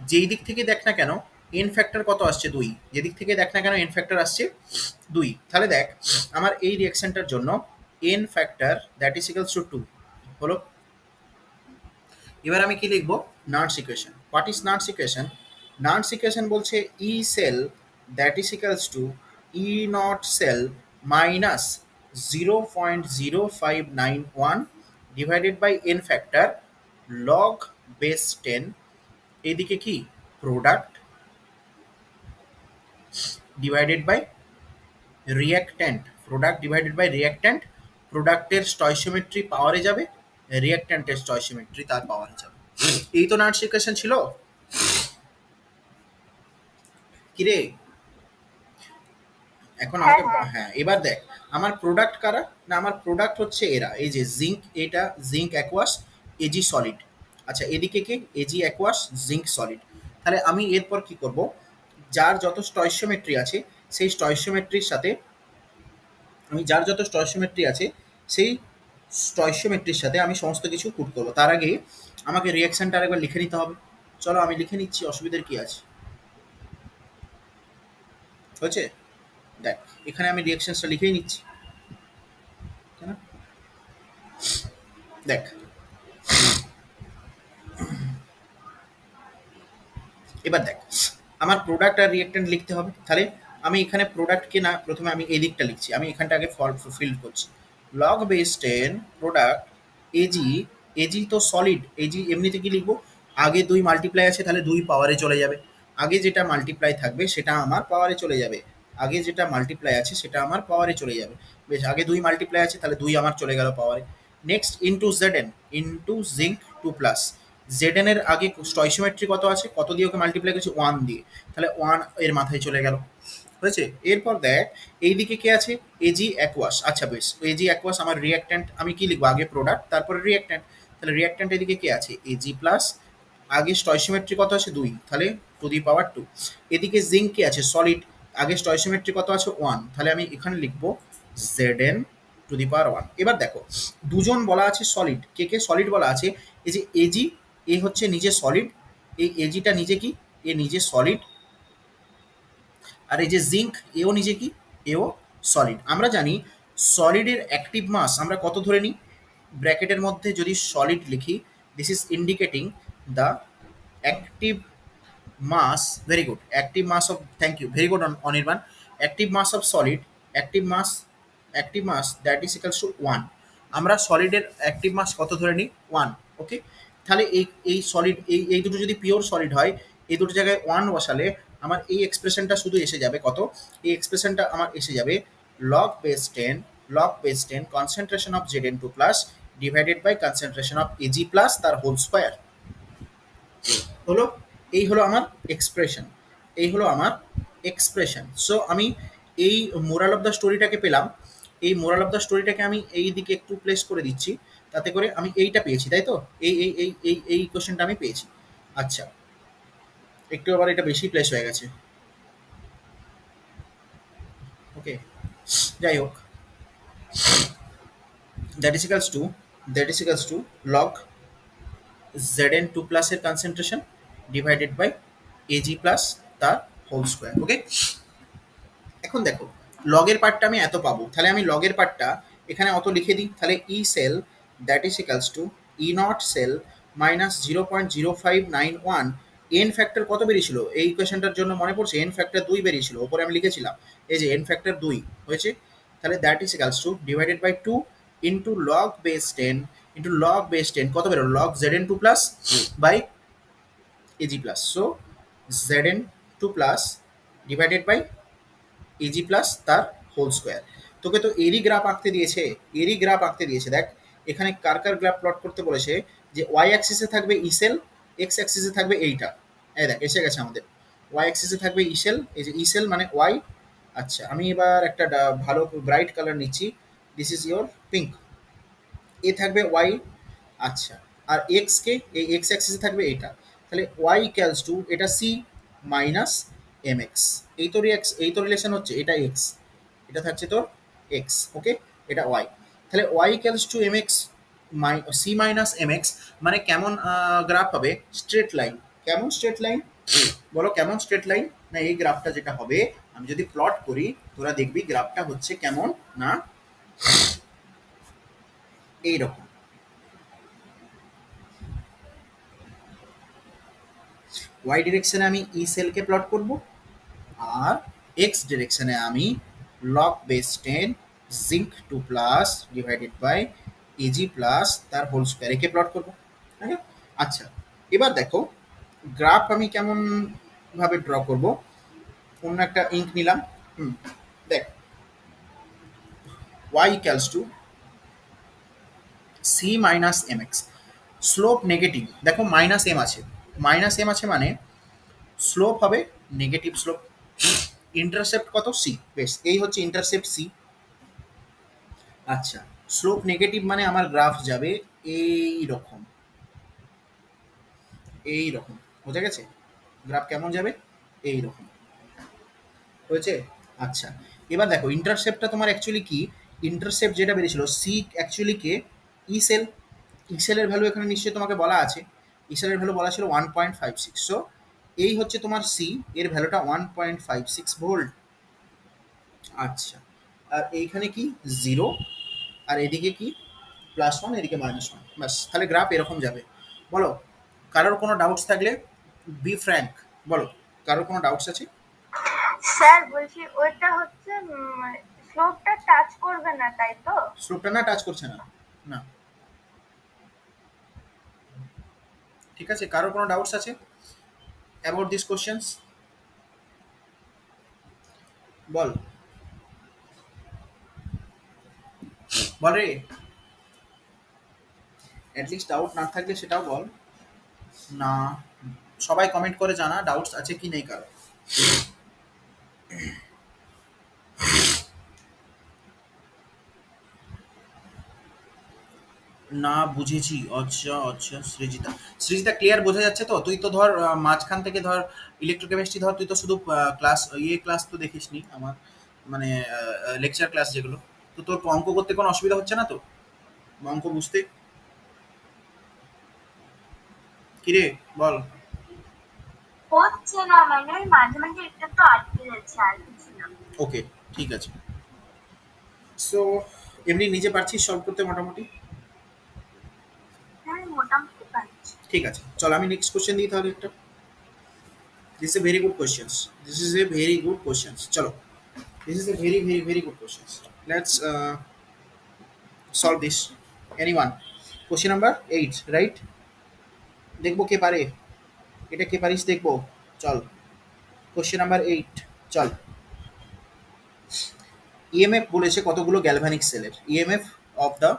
যেই দিক থেকে দেখ না কেন এন ফ্যাক্টর কত আসছে, 2। যেদিক থেকে দেখ না কেন এন ফ্যাক্টর আসছে 2। তাহলে দেখ, আমার এই রিয়াকশনটার জন্য n factor that is equals to 2 হলো। এবার আমি কি লিখবো, নান্টস ইকুয়েশন। হোয়াট ইজ নান্টস ইকুয়েশন? নান্টস ইকুয়েশন বলছে E cell that is equals to E not cell minus 0.0591 divided by n factor log base 10, এদিকে কি product divided by reactant, product divided by reactant, প্রোডাক্টের স্টয়সিওমেট্রি পাওয়ারে যাবে, রিয়াক্ট্যান্টের স্টয়সিওমেট্রি তার পাওয়ারে যাবে। এই তো নান্টস ইকুয়েশন ছিল। কিরে এখন আমাকে, হ্যাঁ এবার দেখ আমার প্রোডাক্ট কারা, না আমার প্রোডাক্ট হচ্ছে এরা, এই যে জিঙ্ক, এটা জিঙ্ক অ্যাকোয়াস, এজি সলিড। আচ্ছা এদিকে কে, এজি অ্যাকোয়াস, জিঙ্ক সলিড। তাহলে আমি এরপর কি করব, যার যত স্টয়সিওমেট্রি আছে সেই স্টয়সিওমেট্রির সাথে, আমি যার যত স্টয়সিওমেট্রি আছে সেই স্টয়সিওমেট্রির সাথে আমি সমস্ত কিছু পুট করব। তার আগে আমাকে রিয়াকশনটা আরেকবার লিখে নিতে হবে। চলো আমি লিখে নিচ্ছি, অসুবিধার কি আছে, হয়েছে? দেখ এখানে আমি রিয়াকশনটা লিখেই নিচ্ছি, তাই না? দেখ এবার দেখ, আমার প্রোডাক্ট আর রিয়েক্ট্যান্ট লিখতে হবে। তাহলে আমি এখানে প্রোডাক্টকে না, প্রথমে আমি এই দিকটা লিখছি, আমি এখানটা আগে ফিল করছি। Log base 10 product AG, AG তো সলিড, এজি এমনিতে কি লিখবো, আগে 2 মাল্টিপ্লাই আছে তাহলে 2 পাওয়ারে চলে যাবে, আগে যেটা মাল্টিপ্লাই থাকবে সেটা আমার পাওয়ারে চলে যাবে, আগে যেটা মাল্টিপ্লাই আছে সেটা আমার পাওয়ারে চলে যাবে। বেশ, আগে 2 মাল্টিপ্লাই আছে তাহলে 2 আমার চলে গেল পাওয়ারে। Next into Zn, into zinc 2+, Zn এর আগে স্টয়সিওমেট্রি কত আছে, কত দিয়ে ওকে মাল্টিপ্লাই করছি, 1 দিয়ে, তাহলে 1 এর মাথায় চলে গেল, হয়েছে? এরপর দেখ এইদিকে কে আছে, এজি অ্যাকোয়াস। আচ্ছা বেশ, এজি অ্যাকোয়াস আমার রিয়াক্ট্যান্ট, আমি কি লিখবো, আগে প্রোডাক্ট তারপরে রিয়াক্ট্যান্ট, তাহলে রিয়াক্ট্যান্ট এদিকে কে আছে, এজি প্লাস, আগে স্টয়সিওমেট্রি কত আছে, 2, তাহলে টু দি পাওয়ার 2। এদিকে জিঙ্ক কে আছে, সলিড, আগে স্টয়সিওমেট্রি কত আছে, 1, তাহলে আমি এখানে লিখবো জেডএন টু দি পাওয়ার 1। এবার দেখো দুজন বলা আছে সলিড, কে কে সলিড বলা আছে, এই যে এজি, এ হচ্ছে নিজে সলিড, এই এজিটা নিজে কি, এ নিজে সলিড, আর এই যে জিঙ্ক, এও নিজে কি, এও সলিড। আমরা জানি সলিডের অ্যাক্টিভ মাস আমরা কত ধরে নিই, ব্র্যাকেটের মধ্যে যদি সলিড লিখি, this is indicating the active mass, very good, active mass of, thank you, very good, Anirban, active mass of solid, active mass that is equals to 1। আমরা সলিডের অ্যাক্টিভ মাস কত ধরে নিই, 1। ওকে, তাহলে এই সলিড, এই দুটো যদি পিওর সলিড হয়, এই দুটো জায়গায় 1 বসালে আমার এই এক্সপ্রেশনটা শুধু এসে যাবে কত, এই এক্সপ্রেশনটা আমার এসে যাবে log base 10 concentration of Zn2 plus divided by concentration of Ag plus তার হোল স্কয়ার হলো। এই হলো আমার এক্সপ্রেশন, এই হলো আমার এক্সপ্রেশন। সো আমি এই মোরাল অফ দ্য স্টোরিটাকে পেলাম, এই মোরাল অফ দ্য স্টোরিটাকে আমি এই দিকে একটু প্লেস করে দিচ্ছি, তাতে করে আমি এইটা পেয়েছি, তাই তো, এই কোশ্চেনটা আমি পেয়েছি। আচ্ছা, একটু আবার এটা বেশি প্লেস হয়ে গেছে, ওকে, যাই হোক, that is equals to log Zn2 plus এর concentration divided by Ag plus তার হোল স্কোয়ার। ওকে, এখন দেখো লগের পার্টটা আমি এত পাবো, তাহলে আমি লগের পার্টটা এখানে অত লিখে দিই, তাহলে E cell that is equals to E not cell minus 0.0591। N factor কত বেরিয়েছিল এই ইকুয়েশনটার জন্য, মনে পড়ছে, এন ফ্যাক্টর 2 বেরিয়েছিল, ওপরে আমি লিখেছিলাম, এই যে এন ফ্যাক্টর 2 হয়েছে, তাহলে that is equals to divided by 2 into log base 10 কত বেরো, log Zn2 plus by Ag plus, so Zn2 plus divided by Ag plus তার হোল স্কোয়ার। তোকে তো এরই গ্রাফ আঁকতে দিয়েছে, দেখ এখানে কার গ্রাফ প্লট করতে বলেছে, যে ওয়াই অ্যাক্সিসে থাকবে ইসেল, এক্স অ্যাক্সিসে থাকবে এইটা, এই দেখ এসে গেছে আমাদের, ওয়াই অ্যাক্সিসে থাকবে ইসেল, এই যে ইসেল মানে ওয়াই। আচ্ছা, আমি এবার একটা ভালো ব্রাইট কালার নিচ্ছি, দিস ইজ ইয়োর পিঙ্ক, এ থাকবে ওয়াই। আচ্ছা, আর এক্স কে, এই এক্স অ্যাক্সিসে থাকবে এইটা, তাহলে ওয়াই ইকুয়ালস টু এটা সি মাইনাস এম এক্স, এই তো রিলেশন হচ্ছে, এটা এক্স, এটা থাকছে তোর এক্স, ওকে, এটা ওয়াই, তাহলে Y equals to M X C minus M X, মানে কেমন গ্রাফ হবে, স্ট্রেট লাইন, কেমন স্ট্রেট লাইন বলো, কেমন স্ট্রেট লাইন, না এই গ্রাফটা যেটা হবে, আমি যদি প্লট করি তোরা দেখবি গ্রাফটা হচ্ছে কেমন, না এইরকম, ওয়াই ডিরেকশনে আমি ই সেলকে প্লট করব, আর এক্স ডিরেকশনে আমি log base 10 zinc 2 plus divided by Ag plus তার হোল স্কোয়ার একে প্লট করবো। আচ্ছা, এবার দেখো গ্রাফ আমি কেমন ভাবে ড্র করব, অন্য একটা ইঙ্ক নিলাম, দেখ y equals to c minus mx, slope negative, দেখো মাইনাস এম আছে মানে স্লোপ হবে নেগেটিভ স্লোপ, ইন্টারসেপ্ট কত, সি, বেশ, এই হচ্ছে ইন্টারসেপ্ট সি। আচ্ছা, স্লোপ নেগেটিভ মানে আমার গ্রাফ যাবে এই রকম, বোঝা গেছে, গ্রাফ কেমন যাবে এই রকম, হয়েছে। আচ্ছা, এবার দেখো ইন্টারসেপ্টটা তোমার অ্যাকচুয়ালি কি, ইন্টারসেপ্ট যেটা বেরিয়েছিল সি অ্যাকচুয়ালি কে, ই সেল, ইসেলের ভ্যালু এখানে নিশ্চয়ই তোমাকে বলা আছে, ইসেলের ভ্যালু বলা ছিল 1.56, সো এই হচ্ছে তোমার সি, এর ভ্যালুটা 1.56 ভোল্ট। আচ্ছা, আর এইখানে কি 0, আর এদিকে কি +1, এদিকে -1, ব্যাস, তাহলে গ্রাফ এরকম যাবে। বলো, কারোর কোনো ডাউটস থাকলে বি ফ্র্যাঙ্ক, বলো কারোর কোনো ডাউটস আছে? স্যার বলছি ওইটা হচ্ছে স্লোপটা টাচ করবে না, তাই তো? স্লোপটা না টাচ করছে না, না, ঠিক আছে। কারোর কোনো ডাউটস আছে অ্যাবাউট দিস কোশ্চেন্স? বল রে, অ্যাটলিস্ট ডাউট না থাকলে সেটাও বল না, সবাই কমেন্ট করে জানা ডাউটস আছে কি নেই কারো। না বুঝেছি, আচ্ছা সৃজিতা ক্লিয়ার বোঝা যাচ্ছে তো? তুই তো ধর মাঝখান থেকে ধর ইলেকট্রোকেমিস্ট্রি ধর, তুই তো শুধু ক্লাস তো দেখিসনি আমার, মানে লেকচার ক্লাস যেগুলো, তো তোর অঙ্ক করতে কোনো অসুবিধা হচ্ছে না তো, অঙ্ক বুঝতে? কিরে বল। হচ্ছে না মানে ওই মাঝে মাঝে একটু তো আটকে যাচ্ছে আর কিছু না। ওকে, ঠিক আছে। সো এমনি নিজে পারছিস সলভ করতে মোটামুটি? হ্যাঁ মোটামুটি পারছি। ঠিক আছে, চল আমি নেক্সট কোশ্চেন দিই তাহলে একটা। This is a very good questions, this is a very good questions. চলো, this is a very very very good questions. Let's solve this. Anyone? Question number 8, right? দেখবো কে পারে, এটা কে পারিস দেখবো। চল, কোশ্চেন নাম্বার 8, চল। ইএমএফ বলেছে কতগুলো গ্যালভানিক সেলের, EMF of the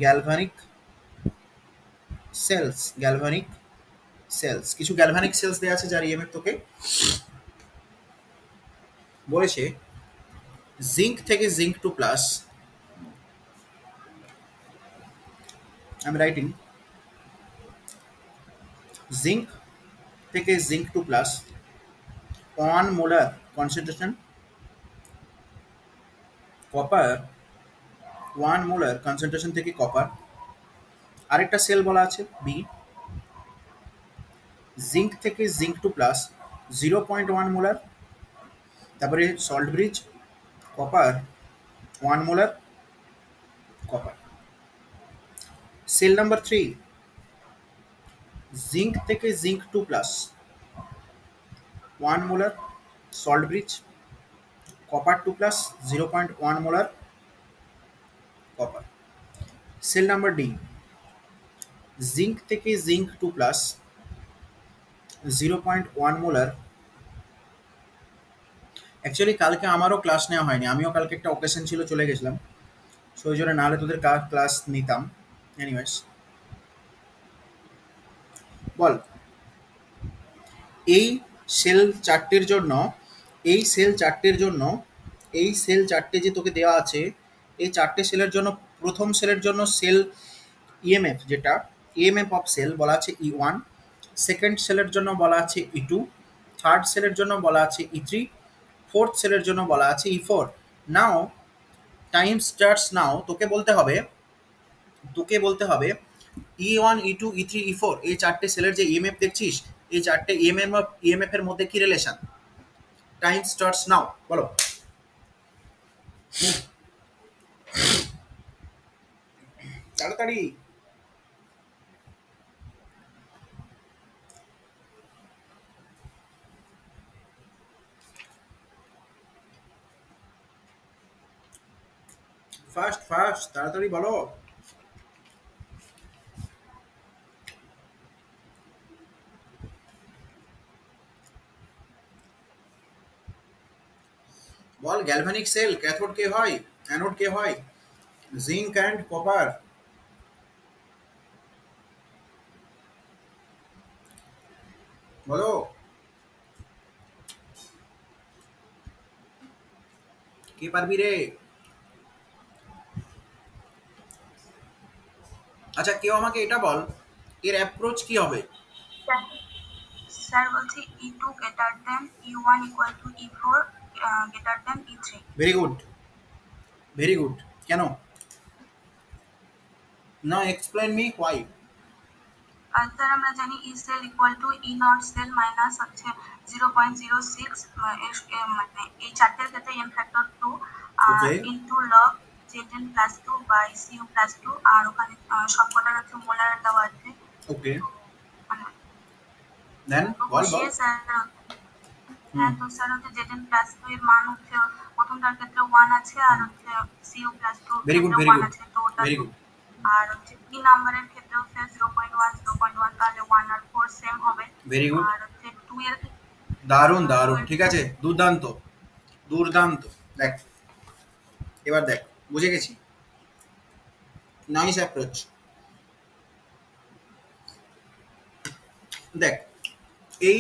galvanic cells, galvanic cells, কিছু গ্যালভানিক সেলস দেওয়া আছে যার ইএমএফ তোকে বলেছে জিঙ্ক থেকে zinc two plus, I am writing, zinc থেকে zinc two plus 1 molar concentration, copper 1 molar concentration থেকে কপার। আরেকটা সেল বলা আছে বি, জিঙ্ক থেকে জিঙ্ক টু প্লাস 0.1 মোলার, তারপরে salt bridge copper 1 molar copper. Cell number 3, zinc থেকে zinc two plus 1 molar salt bridge copper 2 plus 0.1 molar copper. Cell number D, zinc থেকে zinc two plus 0.1 molar. Actually কালকে আমারও class নেওয়া হয়নি, আমিও কালকে একটা অকেশন ছিল চলে গেছিলাম, সো ওই জন্য নাহলে তোদের ক্লাস নিতাম। এনিওয়েজ বল, এই সেল চারটের জন্য, এই সেল চারটের জন্য, এই সেল চারটে যে তোকে দেওয়া আছে, এই চারটে সেলের জন্য প্রথম সেলের জন্য সেল ইএমএফ যেটা ইএমএফ অফ সেল বলা আছে E1, সেকেন্ড সেলের জন্য বলা আছে E2, থার্ড সেলের জন্য বলা আছে E3, ফোর্থ সেলের জন্য বলা আছে E4। নাও টাইম স্টার্টস নাও, তোকে বলতে হবে, তোকে বলতে হবে E1 E2 E3 E4 এই চারটে সেলের যে ইএমএফ দেখছিস, এই চারটে ইএমএফ এর মধ্যে কি রিলেশন। টাইম স্টার্টস নাও, বলো। তাড়াতাড়ি। ফাস্ট ফাস্ট, তাড়াতাড়ি বলো। বল, গ্যালভানিক সেল ক্যাথোড কে হয়, অ্যানোড কে হয়? Zinc and copper. বলো। কে পারবি রে? আচ্ছা কেউ আমাকে এটা বল, এর অ্যাপ্রোচ কি হবে? স্যার বলছি E2 greater than E1 equal to E4 greater than E3। Very good, very good. কেন? না, এক্সপ্লেইন মি হোয়াই। আর স্যার আমরা জানি E cell equal to E nought cell minus হচ্ছে 0.06, মানে এই চারটের ক্ষেত্রে M factor 2 Okay. Into log Zn plus 2 by Cu plus 2, আর ওখানে সবকটার হচ্ছে মোলার দেওয়া আছে। ওকে, মানে দেন বল বল। বসিয়ে স্যার, হ্যাঁ তো স্যার হচ্ছে Zn প্লাস 2 এর মান হচ্ছে প্রথমটার ক্ষেত্রে 1 আছে আর হচ্ছে Cu plus 2 very good, very 1 good, আছে, তো ওটা ভেরি গুড। আর হচ্ছে 3 নাম্বারের ক্ষেত্রেও স্যার 0.1 তাহলে 1 আর 4 সেম হবে। ভেরি গুড, আর হচ্ছে 2 এর দারুণ দারুণ, ঠিক আছে, দুর্দান্ত দুর্দান্ত। দেখ এবার দেখ, বুঝে গেছি, নাইস অ্যাপ্রোচ। দেখ এই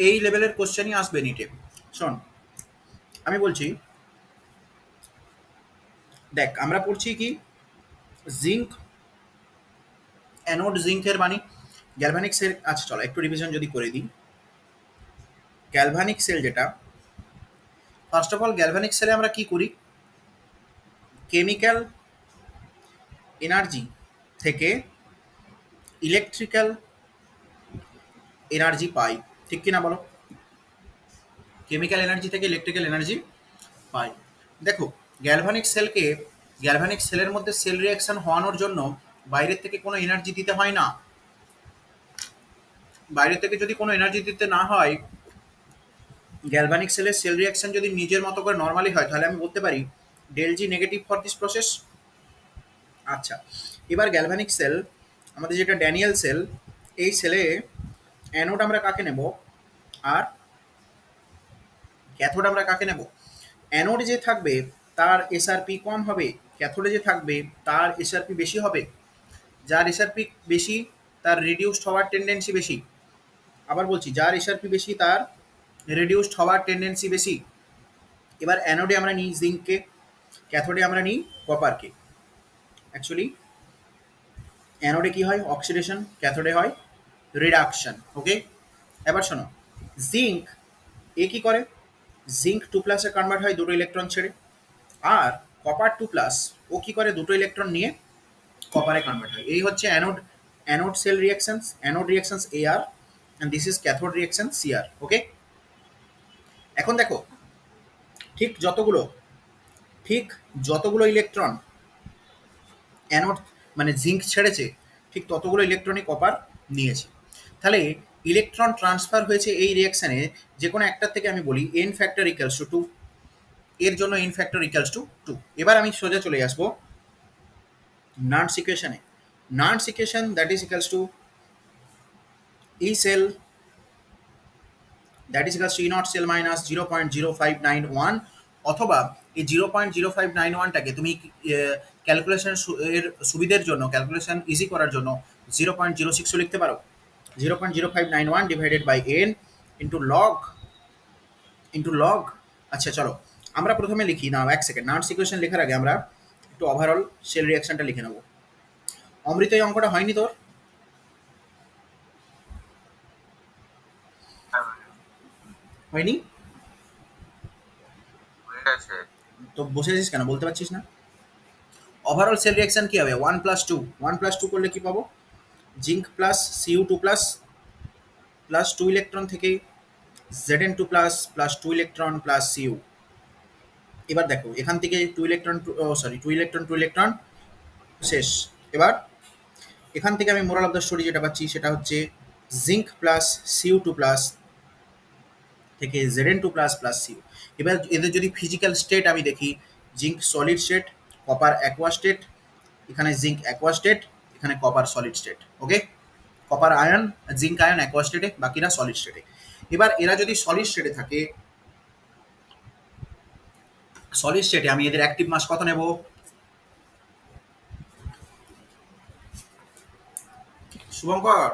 এই লেভেলের কোশ্চেনই আসবে নিটে। শোন আমি বলছি, দেখ আমরা পড়ছি কি জিঙ্ক, অ্যানোড জিঙ্কের মানে গ্যালভানিক সেল। আচ্ছা চলো একটু রিভিশন যদি করে দিই। গ্যালভানিক সেল যেটা, ফার্স্ট অফ অল গ্যালভানিক সেলে আমরা কি করি, কেমিক্যাল এনার্জি থেকে ইলেকট্রিক্যাল এনার্জি পাই, ঠিক কিনা বলো? কেমিক্যাল এনার্জি থেকে ইলেকট্রিক্যাল এনার্জি পাই। দেখো গ্যালভানিক সেলের মধ্যে সেল রিয়াকশন হওয়ানোর জন্য বাইরের থেকে কোনো এনার্জি দিতে হয় না। বাইরে থেকে যদি কোনো এনার্জি দিতে না হয়, গ্যালভানিক সেলের সেল রিয়াকশন যদি নিজের মতো করে নর্মালি হয়, তাহলে আমি বলতে পারি del G negative for this process. আচ্ছা, এবার গ্যালভানিক সেল, আমাদের যেটা ড্যানিয়েল সেল, এই সেলে অ্যানোড আমরা কাকে নেব আর ক্যাথোড আমরা কাকে নেব? অ্যানোড যে থাকবে তার এসআরপি কম হবে, ক্যাথোডে যে থাকবে তার এসআরপি বেশি হবে। যার এসআরপি বেশি তার রিডিউসড হওয়ার টেন্ডেন্সি বেশি। আবার বলছি, যার এসআরপি বেশি তার রিডিউসড হওয়ার টেন্ডেন্সি বেশি। এবার অ্যানোডে আমরা নিই জিঙ্ককে, ক্যাথোডে আমরা নিই কপারকে। অ্যাকচুয়ালি অ্যানোডে কি হয়? অক্সিডেশন, ক্যাথোডে হয় রিডাকশন। ওকে, এবার শোনো, জিঙ্ক এ কি করে? জিঙ্ক 2+ কনভার্ট হয় দুটো ইলেকট্রন ছেড়ে, আর কপার 2+ ও কি করে? দুটো ইলেকট্রন নিয়ে কপারে কনভার্ট হয়। এই হচ্ছে anode cell reactions, anode reactions AR and this is cathode reaction CR. Okay, এখন দেখো, ঠিক যতগুলো ইলেকট্রন অ্যানোড মানে জিঙ্ক ছেড়েছে, ঠিক ততগুলো ইলেকট্রনই কপার নিয়েছে। তাহলে ইলেকট্রন ট্রান্সফার হয়েছে এই রিয়াকশানে যে কোনো একটার থেকে। আমি বলি n ফ্যাক্টর ইকুয়ালস টু 2, এর জন্য n ফ্যাক্টর ইকুয়ালস টু 2। এবার আমি সোজা চলে আসবো নার্টস ইকুয়েশনে। Nernst equation that is equals to E cell that is equals to E naught cell minus 0.0591, অথবা এই 0.0591টাকে তুমি ক্যালকুলেশন এর সুবিধার জন্য, ক্যালকুলেশন ইজি করার জন্য 0.06 লিখতে পারো। 0.0591 divided by n into log. আচ্ছা চলো আমরা প্রথমে লিখি না, এক সেকেন্ড, নার্টস ইকুয়েশন লেখার আগে আমরা একটু ওভারঅল সেল রিয়াকশনটা লিখে নেব। অমৃত, এই অঙ্কটা হয়নি তোর? হয়নি তো বসে আছিস কেন? বলতে পারছিস না? ওভারঅল সেল রিয়াকশন কি হবে? 1+2 করলে কি পাবো? Zinc plus Cu2+ plus 2 electron থেকে Zn2+ plus 2 electron plus Cu। এবার দেখো এখান থেকে 2 ইলেকট্রন শেষ। এবার এখান থেকে আমি মোরাল অফ দ্য স্টোরি যেটা পাচ্ছি সেটা হচ্ছে জিঙ্ক প্লাস Cu2+ থেকে Zn2+ প্লাস Cu। এবার এদের যদি ফিজিক্যাল স্টেট আমি দেখি, zinc solid state, copper aqua state, এখানে জিঙ্ক অ্যাকোয়া স্টেট, এখানে copper solid state. Okay, copper ion, zinc ion aqua স্টেটে, বাকিরা সলিড স্টেটে। এবার এরা যদি সলিড স্টেটে থাকে, সলিড স্টেটে আমি এদের অ্যাক্টিভ মাস কত নেব? শুভঙ্কর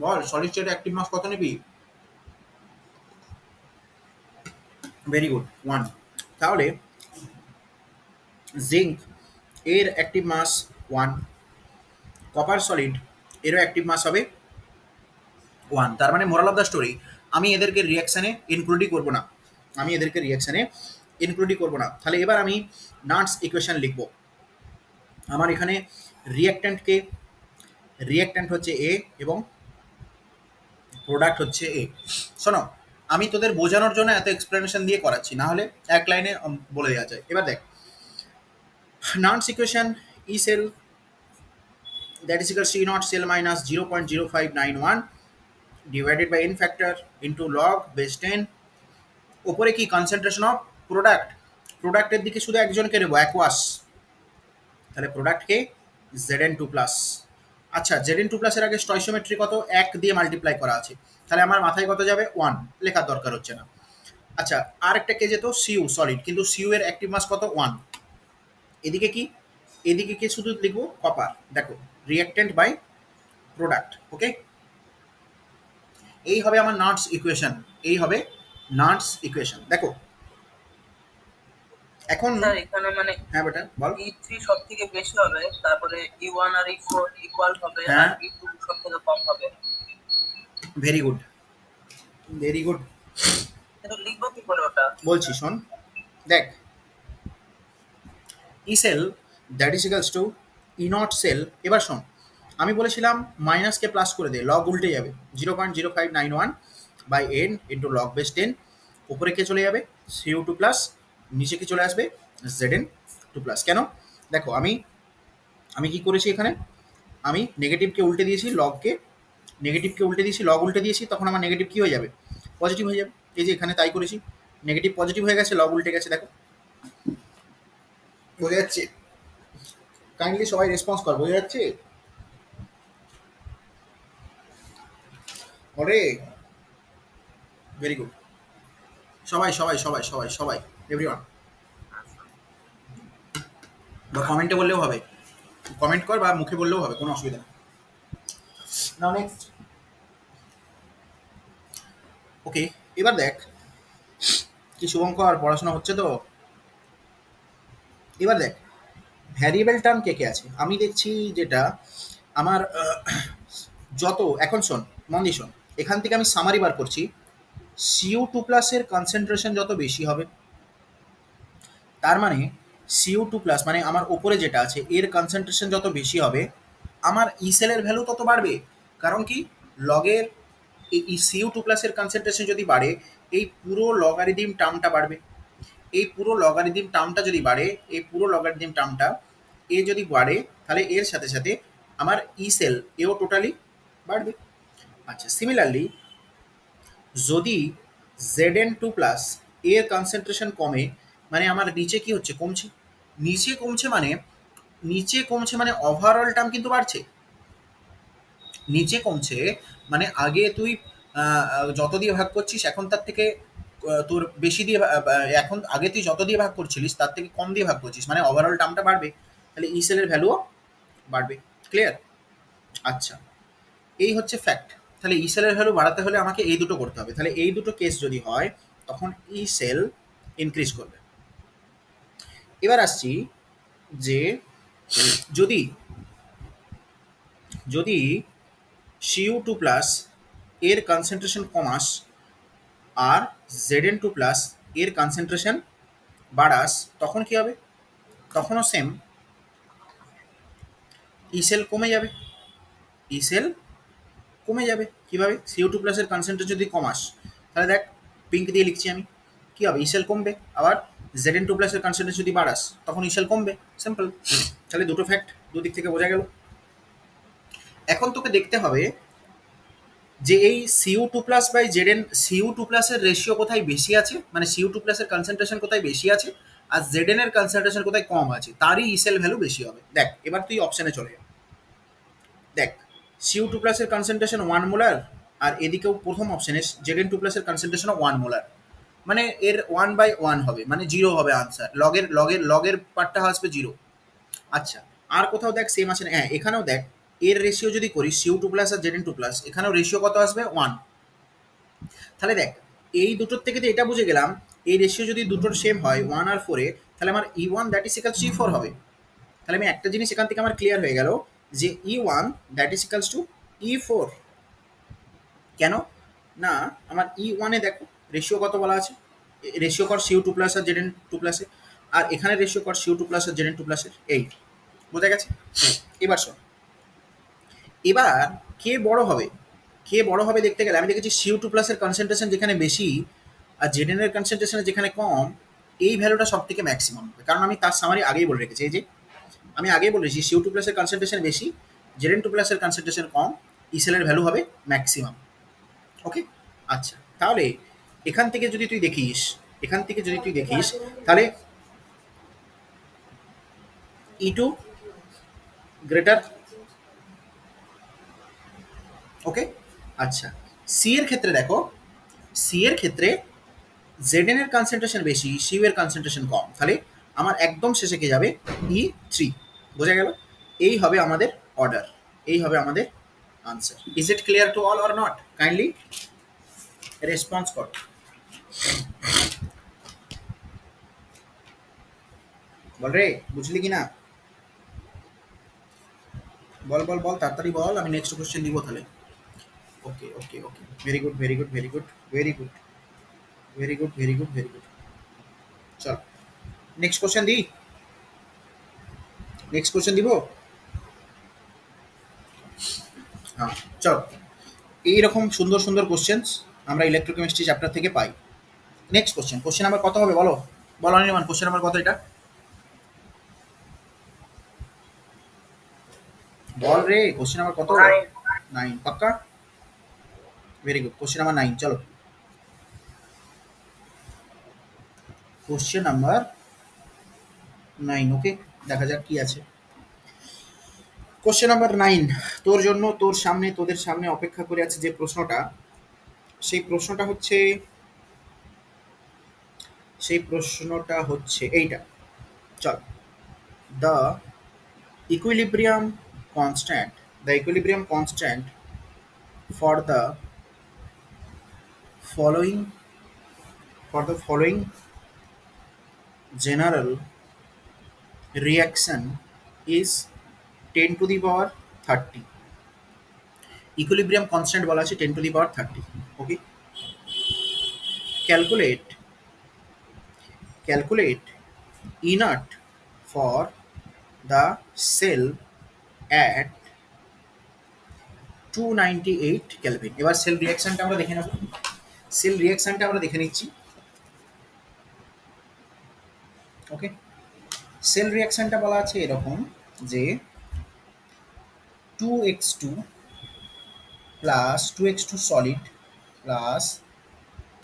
বল, সলিড স্টেটে অ্যাক্টিভ মাস কত নিবি? Very good, 1। তাহলে জিঙ্ক এর অ্যাক্টিভ মাস 1, কপার সলিড এরও অ্যাক্টিভ মাস হবে 1। তার মানে মোরাল অফ দ্য স্টোরি, আমি এদেরকে রিয়াকশানে ইনক্লুডই করব না, তাহলে এবার আমি নার্টস ইকুয়েশন লিখব। আমার এখানে রিয়াক্ট্যান্ট হচ্ছে A এবং প্রোডাক্ট হচ্ছে A। শোনো, আমি তোদের বোঝানোর জন্য এত এক্সপ্লেনেশন দিয়ে করাচ্ছি, না হলে এক লাইনে বলে দেওয়া যায়। এবার দেখ, নার্টস equation E cell that is equals to E naught cell minus 0.0591 divided by n factor into log base 10। ওপরে কি? কনসেন্ট্রেশন অফ প্রোডাক্টের দিকে শুধু একজনকে নেব, অ্যাকোয়াস, তাহলে প্রোডাক্টকে Zn2+। আচ্ছা, Zn2+ এর আগে স্টয়সিওমেট্রি কত? 1 দিয়ে মাল্টিপ্লাই করা আছে, তাহলে আমার মাথায় কত যাবে? 1, লেখার দরকার হচ্ছে না। আচ্ছা, আর একটা কে যেত Cu সলিড, কিন্তু Cu এর অ্যাক্টিভ মাস কত? 1। এদিকে কি শুধু লিখবো কপার। দেখো, রিঅ্যাক্ট্যান্ট বাই প্রোডাক্ট। ওকে, এই হবে আমার নার্টস ইকুয়েশন। দেখো এখন স্যার এখানে মানে হ্যাঁ বেটা বল। E3 সবথেকে বেশি হবে, তারপরে E1 আর E4 ইকুয়াল হবে, হ্যাঁ, আর E2 সবথেকে কম হবে। Very good. কিন্তু লিখবো কি করে ওটা? বলছি শোন, দেখ, E cell that is equals to E not cell. এবার শোন, আমি বলেছিলাম মাইনাসকে প্লাস করে দে, লগ উল্টে যাবে। 0.0591 by N into log base 10, উপরে কে চলে যাবে CO2 প্লাস, নিচে কি চলে আসবে Zn2 প্লাস। কেন দেখো আমি আমি কি করেছি এখানে, আমি নেগেটিভকে উল্টে দিয়েছি, লগকে নেগেটিভকে উল্টে দিয়েছি, লগ উল্টে দিয়েছি, তখন আমার নেগেটিভ কী হয়ে যাবে পজিটিভ হয়ে যাবে। এই যে এখানে তাই করেছি, নেগেটিভ পজিটিভ হয়ে গেছে, লগ উল্টে গেছে। দেখো বোঝা যাচ্ছে? কাইন্ডলি সবাই রেসপন্স কর, বোঝা যাচ্ছে? ওরে ভেরি গুড, সবাই সবাই সবাই সবাই সবাই এভরিওয়ান, বা কমেন্টে বললেও হবে, কমেন্ট কর বা মুখে বললেও হবে, কোনো অসুবিধা নেই। নাও নেক্সট। ওকে, এবার দেখ কি শুভঙ্কর পড়াশোনা হচ্ছে তো। এবার দেখ ভ্যারিয়েবল টার্ম কে কে আছে। আমি দেখছি যেটা আমার যত, এখন শোন মন দিয়ে শোন, এখান থেকে আমি সামারি বার করছি, CO2 প্লাসের কনসেন্ট্রেশন যত বেশি হবে, তার মানে CO2 প্লাস মানে আমার ওপরে যেটা আছে এর কনসেন্ট্রেশন যত বেশি হবে, আমার ই সেলের ভ্যালু তত বাড়বে। কারণ কি, লগের এই CO2 প্লাসের কনসেন্ট্রেশন যদি বাড়ে, এই পুরো লগারিদম টার্মটা বাড়বে। এই পুরো লগারিদম টার্মটা যদি বাড়ে, এই পুরো লগারিদম টার্মটা এ যদি বাড়ে, তাহলে এর সাথে সাথে আমার ই সেল এও টোটালি বাড়বে। আচ্ছা, সিমিলারলি যদি Zn2 প্লাস এর কনসেন্ট্রেশন কমে, মানে আমার নিচে কি হচ্ছে, কমছে। নিচে কমছে মানে, নিচে কমছে মানে ওভারঅল টার্ম কিন্তু বাড়ছে। নিচে কমছে মানে আগে তুই যত দিয়ে ভাগ করছিস এখন তার থেকে তোর বেশি দিয়ে এখন আগে তুই যত দিয়ে ভাগ করছিলিস তার থেকে কম দিয়ে ভাগ করছিস, মানে ওভারঅল টার্মটা বাড়বে, তাহলে ই সেলের ভ্যালুও বাড়বে। ক্লিয়ার? আচ্ছা, এই হচ্ছে ফ্যাক্ট। তাহলে ই সেলের ভ্যালু বাড়াতে হলে আমাকে এই দুটো করতে হবে। তাহলে এই দুটো কেস যদি হয় তখন ই সেল ইনক্রিজ করবে। এবার আসছি যে যদি যদি CO2 প্লাস এর কনসেন্ট্রেশন কমাস আর Zn2 প্লাস এর কনসেন্ট্রেশন বাড়াস, তখন কি হবে? তখনও সেম, ই সেল কমে যাবে। ই সেল কমে যাবে কীভাবে? CO2 প্লাসের কনসেন্ট্রেশন যদি কমাস, তাহলে দেখ পিঙ্ক দিয়ে লিখছি আমি, কী হবে? ই সেল কমবে। আবার Zn2 প্লাসের কনসেন্ট্রেশন যদি বাড়াস তখন ই সেল কমবে। সিম্পল। তাহলে দুটো ফ্যাক্ট দুদিক থেকে বোঝা গেল। এখন তোকে দেখতে হবে যে এই CO2 plus by Zn, CO2 প্লাসের রেশিও কোথায় বেশি আছে, মানে CO2 প্লাসের কনসেন্ট্রেশন কোথায় বেশি আছে আর Zn এর কনসেন্ট্রেশন কোথায় কম আছে, তারই ই সেল ভ্যালু বেশি হবে। দেখ এবার তুই অপশানে চলে যা, দেখ CO2 প্লাসের কনসেন্ট্রেশন 1 মোলার আর এদিকেও প্রথম অপশানে Zn2 প্লাসের কনসেন্ট্রেশন 1 মোলার, মানে এর 1/1 হবে, মানে 0 হবে আনসার। লগের লগের লগের পার্টটা আসবে 0। আচ্ছা, আর কোথাও দেখ সেম আছে না? হ্যাঁ, এখানেও দেখ এর রেশিও যদি করি CO2 প্লাস আর Zn2 প্লাস, এখানেও রেশিও কত আসবে? 1। তাহলে দেখ এই দুটোর থেকে তো এটা বুঝে গেলাম, এই রেশিও যদি দুটোর সেম হয় 1 আর 4 এ, তাহলে আমার E1 that is equals two E4 হবে। তাহলে আমি একটা জিনিস এখান থেকে আমার ক্লিয়ার হয়ে গেল যে E1 that is equals two E4। কেন না, আমার E1 এ দেখো রেশিও কত বলা আছে, রেশিও কর CO2 প্লাস আর Zn2 প্লাসে, আর এখানে রেশিও কর CO2 প্লাস আর Zn2 প্লাসের। এই বোঝা গেছে? এবার শোন, এবার কে বড় হবে, কে বড় হবে দেখতে গেলে আমি দেখেছি CO2 প্লাসের কনসেন্ট্রেশন যেখানে বেশি আর Zn এর কনসেন্ট্রেশন যেখানে কম, এই ভ্যালুটা সব থেকে ম্যাক্সিমাম হবে। কারণ আমি তার সামারি আগেই বলে রেখেছি, এই যে আমি আগেই বলেছি CO2 প্লাসের কনসেন্ট্রেশন বেশি, Zn2 প্লাসের কনসেন্ট্রেশন কম, ই সেলের ভ্যালু হবে ম্যাক্সিমাম। ওকে, আচ্ছা, তাহলে এখান থেকে যদি তুই দেখিস, এখান থেকে যদি তুই দেখিস তাহলে E2 গ্রেটার। ওকে, আচ্ছা, সি এর ক্ষেত্রে দেখো, সি এর ক্ষেত্রে Zn এর কনসেন্ট্রেশন বেশি, সিউ এর কনসেন্ট্রেশন কম, তাহলে আমার একদম শেষে কে যাবে? E3। বোঝা গেল? এই হবে আমাদের অর্ডার, এই হবে আমাদের answer. Is it clear to all or not? Kindly response কর। বল রে, বুঝলি কি না? বল বল বল, তাড়াতাড়ি বল, আমি নেক্সট কোশ্চেন দিব তাহলে। Okay okay okay, very good very good very good very good very good very good very good. চল নেক্সট কোশ্চেন দিই, নেক্সট কোশ্চেন দিব। হ্যাঁ চল, এইরকম সুন্দর সুন্দর কোশ্চেন্স আমরা ইলেকট্রোকেমিস্ট্রি চ্যাপ্টার থেকে পাই। নেক্সট কোশ্চেন নাম্বার কত হবে বলো, বলো অনির্বাণ, কোশ্চেন নাম্বার কত এটা বল রে, কোশ্চেন নাম্বার কত? 9 পাক্কা, ভেরি গুড। কোশ্চেন নাম্বার 9, চলো কোশ্চেন নাম্বার 9। ওকে, দেখা যাক কি আছে। কোশ্চেন নাম্বার 9 তোর জন্য, তোর সামনে, তোদের সামনে অপেক্ষা করে আছে যে প্রশ্নটা, সেই প্রশ্নটা হচ্ছে এইটা। চল, the equilibrium constant for the following general reaction is 10 to the power 30। Equilibrium constant বলা আছে 10 to the power 30। Okay, calculate inert for the cell at 298 kelvin. এবার সেল রিঅ্যাকশনটা আমরা দেখে নেব। ওকে, সেল রিঅ্যাকশনটা বলা আছে এরকম যে 2x2 plus 2x2 solid plus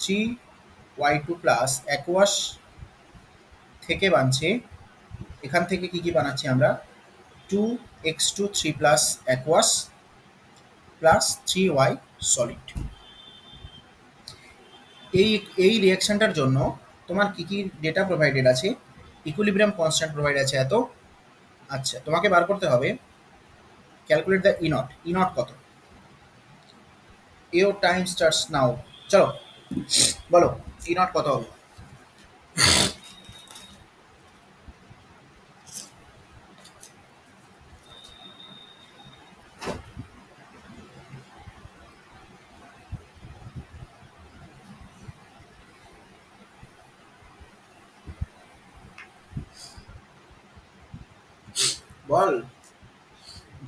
3y2 plus aqueous থেকে বানছে, এখান থেকে কি কি বানাচ্ছি আমরা, 2x2 3 plus aqueous plus 3y solid. এই রিঅ্যাকশনটার জন্য তোমার কি কি ডেটা প্রোভাইডেড আছে, ইকুইলিব্রিয়াম কনস্ট্যান্ট প্রোভাইড আছে এত। আচ্ছা, তোমাকে বার করতে হবে ক্যালকুলেট দ্য ইনট কত। ইওর টাইম স্টার্টস নাও। চলো বলো ইনট কত হবে। বল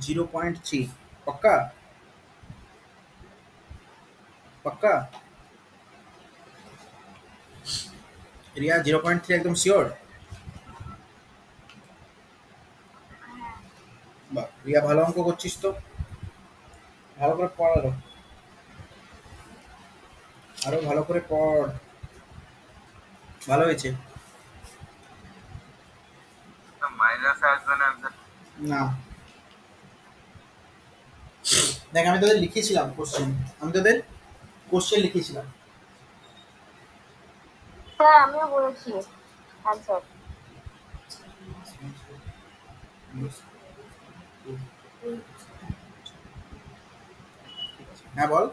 0.3 पक्का রিয়া 0.3 একদম শিওর? বাহ, রিয়া ভালো অঙ্ক করছিস তো, ভালো করে পড়, আরো ভালো করে পড়, ভালো হয়েছে। মাইনাস আসবে না आंसर? না, দেখ আমি তোদের লিখেছিলাম কোশ্চেন লিখেছিলাম। স্যার আমিও বলেছি आंसर। হ্যাঁ বল,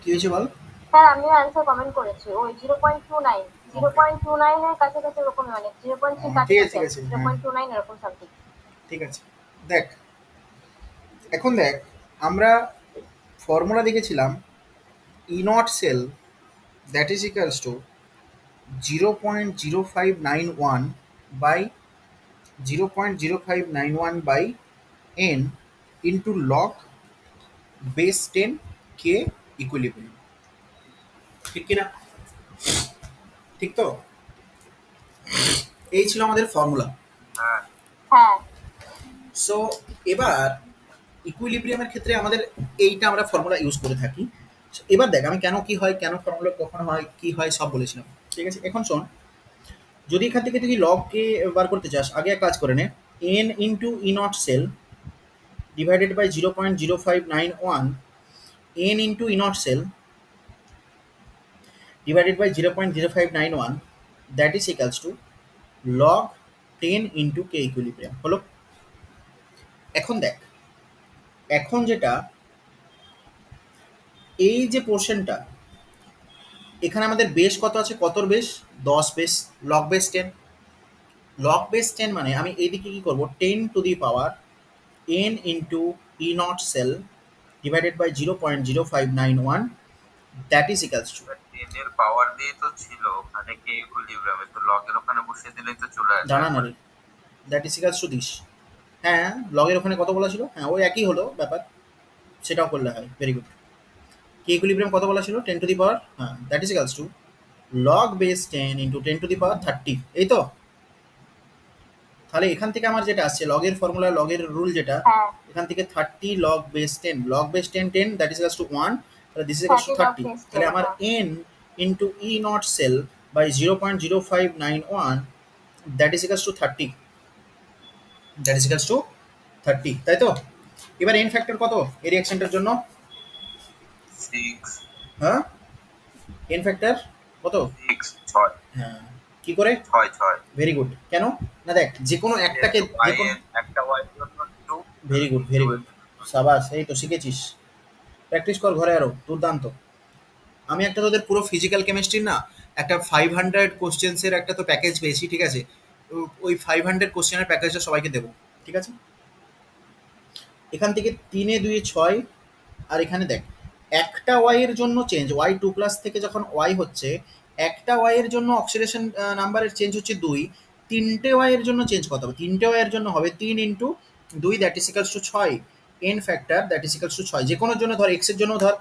কি হয়েছে বল। স্যার আমিও आंसर কমেন্ট করেছি, ওই 0.29 এর কাছাকাছি এরকম, মানে 0.3 কাছাকাছি, 0.29 এরকম সামথিং। ঠিক আছে, দেখ এখন দেখ, আমরা ফর্মুলা দেখেছিলাম E not cell that is equals to 0.0591 by 0.0591 by n into log base 10 K equilibrium. ঠিক কিনা? ঠিক তো? এই ছিল আমাদের ফর্মুলা। হ্যাঁ, সো এবার ইকুইলিব্রিয়ামের ক্ষেত্রে আমাদের এইটা আমরা ফর্মুলা ইউজ করে থাকি। এবার দেখ আমি কেন কি হয়, কেন ফর্মুলা কখন হয়, কি হয় সব বলেছিলাম। ঠিক আছে, এখন শোন, যদি এখান থেকে তুই লগকে বার করতে চাস, আগে এক কাজ করে নে, n into E not cell divided by 0.0591 n into E not cell divided by 0.0591 that is equals to log 10 into k equilibrium হলো। এখন দেখ, এখন যেটা এই যে পোর্শনটা, এখানে আমাদের বেস কত আছে, কতর বেস 10 বেস, লগ বেস 10 মানে আমি এইদিকে কি করব, 10 to the power n into e naught cell divided by 0.0591 that is equals to 10 এর পাওয়ার দিয়ে তো ছিল ওখানে কে ইকুইলিব্রিয়ামে, তো লগের ওখানে বসিয়ে দিলেই তো চলে আসবে। জানা না, that is equals to this. হ্যাঁ, লগের ওখানে কত বলা ছিল, হ্যাঁ ওই একই হলো ব্যাপার, সেটাও করলে হয়। Very good. কে ইকুইলিব্রিয়াম কত বলা ছিল 10 টু দি পাওয়ার, হ্যাঁ, that is equals to log base 10 into 10 to the power 30, এই তো। তাহলে এখান থেকে আমার যেটা আসছে লগের ফর্মুলা, লগের রুল যেটা, হ্যাঁ এখান থেকে 30 log base 10, log base 10 10, that is equals to 1, তাহলে this is equals to 30 log 30। base 10, তাহলে আমার হ্যাঁ। n into E not cell by 0.0591, that is equals to 30, that is equals to 30, তাই তো। এবার n ফ্যাক্টর কত এই রিঅ্যাকশনটার জন্য? 6 হ্যাঁ, n ফ্যাক্টর কত? 6 6 হ্যাঁ, কি করে? 6 6 ভেরি গুড। কেন না, দেখ যে কোনো একটাকে, যে কোনো, একটা ওয়াই জন্য 2, ভেরি গুড ভেরি গুড, সাবাস, এই তো শিখেছিস, প্র্যাকটিস কর ঘরে আরো, দুর্দান্ত। আমি একটা তোদের পুরো ফিজিক্যাল কেমিস্ট্রি না একটা 500 কোশ্চেন্সের একটা তো প্যাকেজ পেয়েছি, ঠিক আছে? ওই 500 কোশ্চেনের প্যাকেজটা সবাইকে দেবো, ঠিক আছে? এখান থেকে 3 2 6, আর এখানে দেখ একটা ওয়াই এর জন্য চেঞ্জ, ওয়াই 2 প্লাস থেকে যখন ওয়াই হচ্ছে, একটা ওয়াই এর জন্য অক্সিডেশন নাম্বারের চেঞ্জ হচ্ছে 2, তিনটে ওয়াই এর জন্য চেঞ্জ কত হবে? তিনটে ওয়াই এর জন্য হবে 3 into 2, that is equals two 6, N factor that is equals two 6। যে কোনো জন্য ধর, এক্স এর জন্য ধর,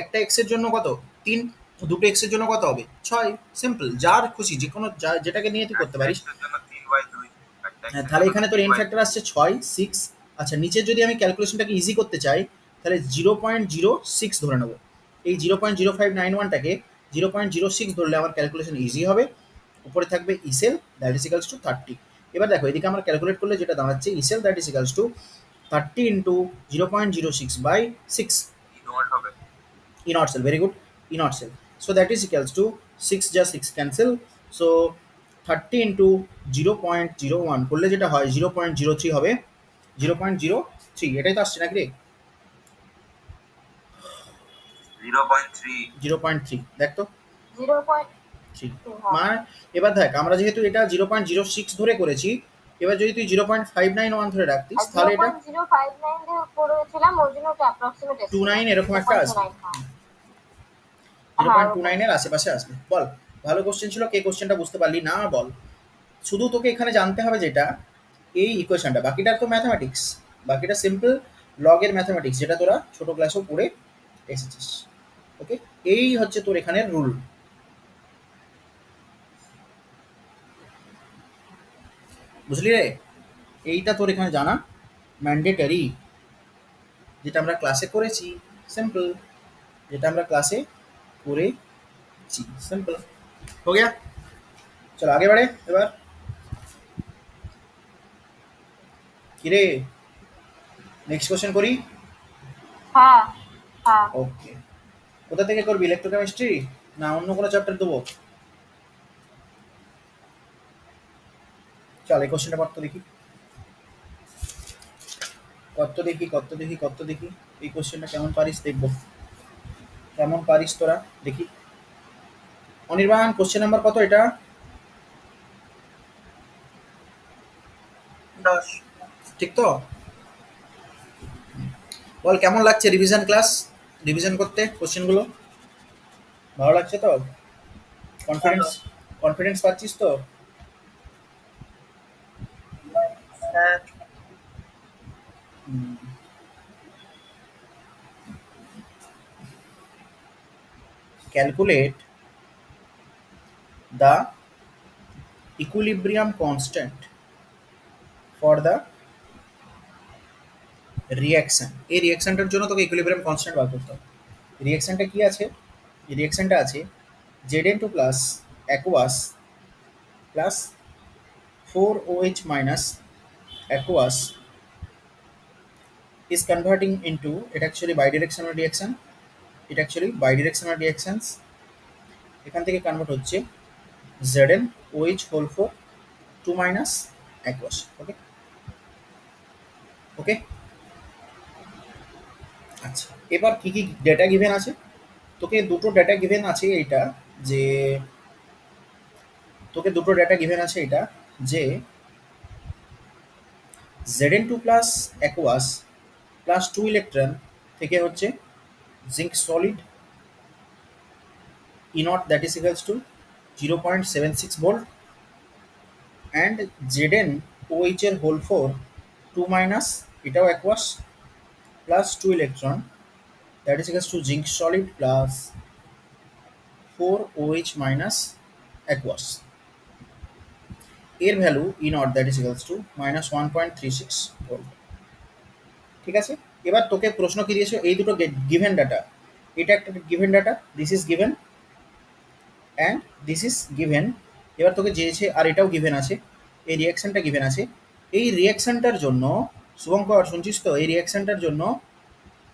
একটা এক্স এর জন্য কত 3, দুটো এক্স এর জন্য কত হবে 6, সিম্পল, যার খুশি যে কোনো যেটাকে নিয়ে তুই করতে পারিস। জন্য 3/2, হ্যাঁ, তাহলে এখানে তোর এন ফ্যাক্টর আসছে 6 6। আচ্ছা, নিচে যদি আমি ক্যালকুলেশনটাকে ইজি করতে চাই, তাহলে 0.06 ধরে নেবো। এই 0.0591টাকে 0.06 ধরলে আমার ক্যালকুলেশন ইজি হবে। উপরে থাকবে E cell that is equals to 30। এবার দেখো এদিকে আমরা ক্যালকুলেট করলে যেটা দাঁড়াচ্ছে, E cell that is equals to 30 into 0.06 by 6 inward হবে। inert cell, very good, inert cell. So that is equals to 6 just 6 cancel, so 30 into 0.01 করলে যেটা হয় 0.03 হবে, 0.03, এটাই তো আসছে নাকি রে? 0.3 0.3, দেখ তো 0.3 মানে এবার দেখ আমরা যেহেতু এটা 0.06 ধরে করেছি, এবার যদি তুই 0.591 ধরে রাখতিস তাহলে এটা 0.059 দিয়ে করেছিলাম, ওই জন্য ওটা অ্যাপ্রক্সিমেট 29 এরকম একটা আসবে, 0.29 এর আশেপাশে আসবে। বল, ভালো কোশ্চেন ছিল, কে কোশ্চেনটা বুঝতে পারলি না বল। শুধু তোকে এখানে জানতে হবে যেটা এই ইকুয়েশনটা, বাকিটা তো ম্যাথমেটিক্স, বাকিটা সিম্পল লগের ম্যাথমেটিক্স, যেটা তোরা ছোট ক্লাসেও পড়ে এসেছিস। ওকে, এই হচ্ছে তোর এখানের রুল। বুঝলি রে? এইটা তোর এখানে জানা ম্যান্ডেটারি, যেটা আমরা ক্লাসে করেছি, সিম্পল, যেটা আমরা ক্লাসে করেছি, সিম্পল। हो गया, चलो आगे बढ़े। এবার কিরে, নেক্সট কোশ্চেন করি? হ্যাঁ হ্যাঁ। ওকে, কোথা থেকে করবি, ইলেকট্রোকেমিস্ট্রি না অন্য কোনো চ্যাপ্টার দেবো? চল এই কোশ্চেনটা কত দেখি, কত দেখি, কত দেখি, কত দেখি, এই কোশ্চেনটা কেমন পারিস দেখবো, কেমন পারিস তোরা দেখি। অনির্বাণ, কোশ্চেন নাম্বার কত এটা? 10 ঠিক তো? বল কেমন লাগছে রিভিশন ক্লাস, রিভিশন করতে কোশ্চেনগুলো ভালো লাগছে তো? কনফিডেন্স, কনফিডেন্স পাচ্ছিস তো? হ্যাঁ Calculate the equilibrium constant for the reaction. এই রিঅ্যাকশনটার জন্য তোকে ইকুইলিব্রিয়াম কনস্ট্যান্ট বার করতে হবে। রিঅ্যাকশনটা কি আছে? এই রিঅ্যাকশনটা আছে Zn2 plus aqueous plus 4OH minus aqueous is converting into, it actually bidirectional reaction, it actually bidirectional reactions, এখান থেকে কনভার্ট হচ্ছে ZnOH whole 4 2 minus aqueous। ওকে ওকে, আচ্ছা এবার কি কি ডেটা গিভেন আছে? তোকে দুটো ডেটা গিভেন আছে এইটা, যে তোকে দুটো ডেটা গিভেন আছে এটা, যে Zn2 plus aqueous plus 2 electron থেকে হচ্ছে zinc solid E naught that is equals to 0.76 volt, and Zn OH এর whole 4 2 minus, এটাও aqueous plus 2 electron that is equals to zinc solid plus 4OH minus aqueous. এর value E naught that is equals to -1.36 volt. ঠিক আছে, এবার তোকে প্রশ্ন কি দিয়েছে, এই দুটো গিভেন ডাটা, এটা একটা given data, this is given and this is given. এবার তোকে দিয়েছে আর এটাও গিভেন আছে, এই রিয়াকশানটা গিভেন আছে। এই রিয়াকশানটার জন্য শুভঙ্কর শুনছিস তো, এই রিয়াকশানটার জন্য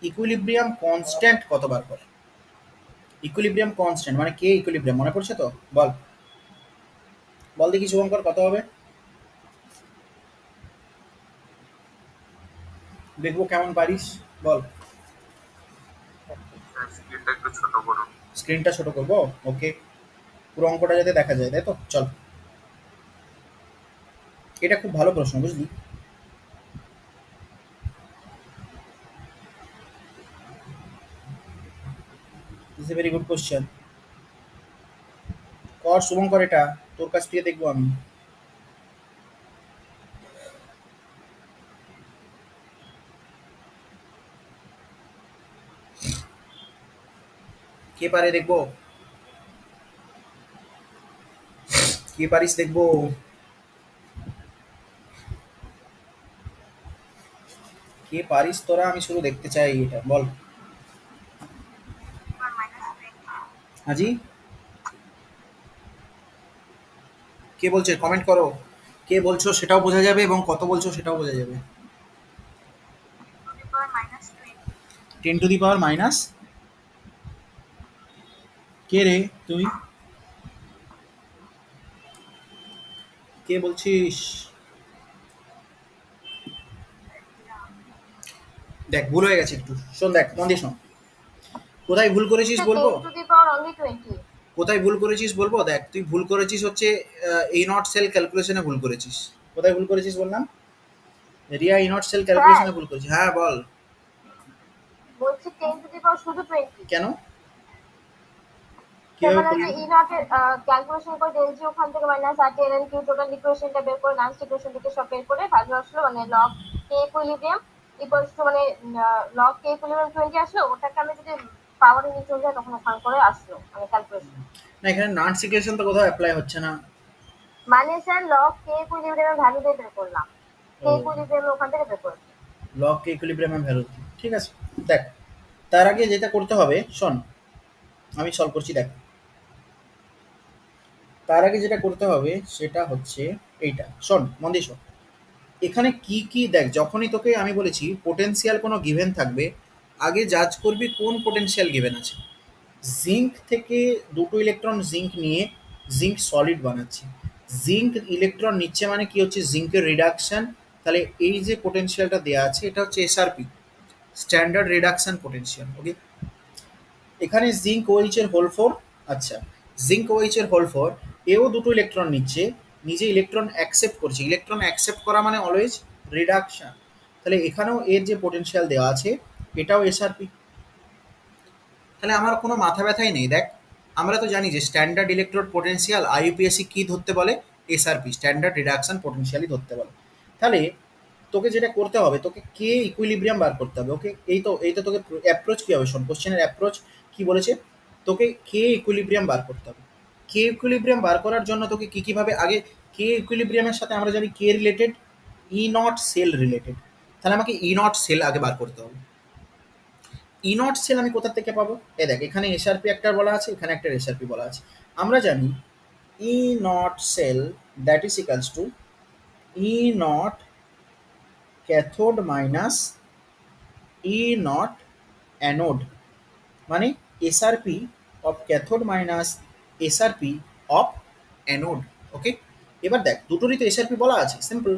ইকুইলিব্রিয়াম কনস্ট্যান্ট কতবার করে? ইকুইলিব্রিয়াম কনস্ট্যান্ট মানে কে ইকুইলিব্রিয়াম মনে পড়ছে তো? বল বল দেখি শুভঙ্কর কত হবে, দেখবো কেমন পারিস, বল। স্ক্রিনটা একটু ছোট করুন। স্ক্রিনটা ছোট করবো, ওকে, পুরো অঙ্কটা যাতে দেখা যায়, তাই তো? চল, এটা খুব ভালো প্রশ্ন বুঝলি। This A very good question. কর শুভঙ্কর, এটা তোর কাছ থেকে দেখবো আমি। কে পারে দেখবো, কে পারিস দেখবো। কে পারিস তোরা, আমি শুধু দেখতে চাই এটা, বল। হাজি কে বলছে কমেন্ট করো, কে বলছো সেটাও বোঝা যাবে এবং কত বলছো সেটাও বোঝা যাবে। 10 টু দি পাওয়ার মাইনাস, কে রে তুই, কে বলছিস? দেখ ভুল হয়ে গেছে একটু, শোন দেখ মন দিয়ে শোন, কোথায় ভুল করেছিস বলবো, কোথায় ভুল করেছিস বলবো। দেখ তুই ভুল করেছিস হচ্ছে এই নট সেল ক্যালকুলেশনে ভুল করেছিস। কোথায় ভুল করেছিস বললাম? রিয়া এই নট সেল ক্যালকুলেশনে ভুল করেছিস। হ্যাঁ বল। বলছি 10 টু দি পাওয়ার শুধু 20 কেন, কিভাবে মানে করলি? ই নট এর ক্যালকুলেশন করে del g ওখান থেকে মাইনাস আর ln q টোটাল ইকুয়েশনটা বের করে লাস্ট ইকুয়েশন থেকে সব বের করে ভ্যালু আসলো, মানে log k equilibrium equals two মানে log k ইকুইলিব্রিয়াম 20 আসলো, ওটাকে আমি যদি পাওয়ারে নিয়ে চলে যাই তখন ওখান করে আসলো মানে ক্যালকুলেশন। না এখানে নাট ইকুয়েশন তো কোথাও অ্যাপ্লাই হচ্ছে না, মানে স্যার log k ইকুইলিব্রিয়ামের ভ্যালু দিয়ে বের করলাম, k ইকুইলিব্রিয়াম ওখান থেকে বের করেছি। লগ কে ইকুইলিব্রিয়ামের ভ্যালু, ঠিক আছে। দেখ তার আগে যেটা করতে হবে, শোন আমি সলভ করছি, দেখ তার আগে যেটা করতে হবে সেটা হচ্ছে এইটা, শোন মন দিয়ে শোন। এখানে কি কি দেখ, যখনই তোকে আমি বলেছি পোটেনশিয়াল কোনো গিভেন থাকবে, আগে জাজ করবি কোন পোটেনশিয়াল গিভেন আছে। জিঙ্ক থেকে দুটো ইলেকট্রন জিঙ্ক নিয়ে জিঙ্ক সলিড বানাচ্ছে, জিঙ্ক ইলেকট্রন নিচ্ছে মানে কি হচ্ছে, জিঙ্কের রিডাকশন। তাহলে এই যে পোটেনশিয়ালটা দেওয়া আছে এটা হচ্ছে এসআরপি, স্ট্যান্ডার্ড রিডাকশন পোটেনশিয়াল, ওকে। এখানে জিঙ্ক ওইচ এর হোল 4, আচ্ছা জিঙ্ক ওইচ এর হোল 4, এও দুটো ইলেকট্রন নিচ্ছে, নিজে ইলেকট্রন অ্যাকসেপ্ট করছে, ইলেকট্রন অ্যাকসেপ্ট করা মানে অলওয়েজ রিডাকশন। তাহলে এখানেও এর যে পোটেনশিয়াল দেওয়া আছে এটাও এসআরপি। তাহলে আমার কোনো মাথা ব্যথাই নেই। দেখ আমরা তো জানি যে স্ট্যান্ডার্ড ইলেকট্রোড পোটেনশিয়াল আইইউপিএসসি কী ধরতে বলে, এসআরপি, স্ট্যান্ডার্ড রিডাকশন পোটেনশিয়ালই ধরতে বলে। তাহলে তোকে যেটা করতে হবে, তোকে কে ইকুইলিব্রিয়াম বার করতে হবে, ওকে। এই তো তোকে অ্যাপ্রোচ কী হবে, শোন কোশ্চেনের অ্যাপ্রোচ কী বলেছে, তোকে কে ইকুইলিব্রিয়াম বার করতে হবে। কে ইকুইলিব্রিয়াম বার করার জন্য তোকে কী কীভাবে, আগে কে ইকুইলিব্রিয়ামের সাথে আমরা জানি K related, E not cell related. তাহলে আমাকে ই নট সেল আগে বার করতে হবে। ই নট সেল আমি কোথা থেকে পাবো, এ দেখ এখানে এসআরপি একটা বলা আছে, এখানে একটা এসআরপি বলা আছে। আমরা জানি E not cell that is equals to E nought cathode minus E nought anode, মানে SRP of cathode minus SRP of anode, okay. এবার দেখ দুটোরই তো এসআরপি বলা আছে, সিম্পল।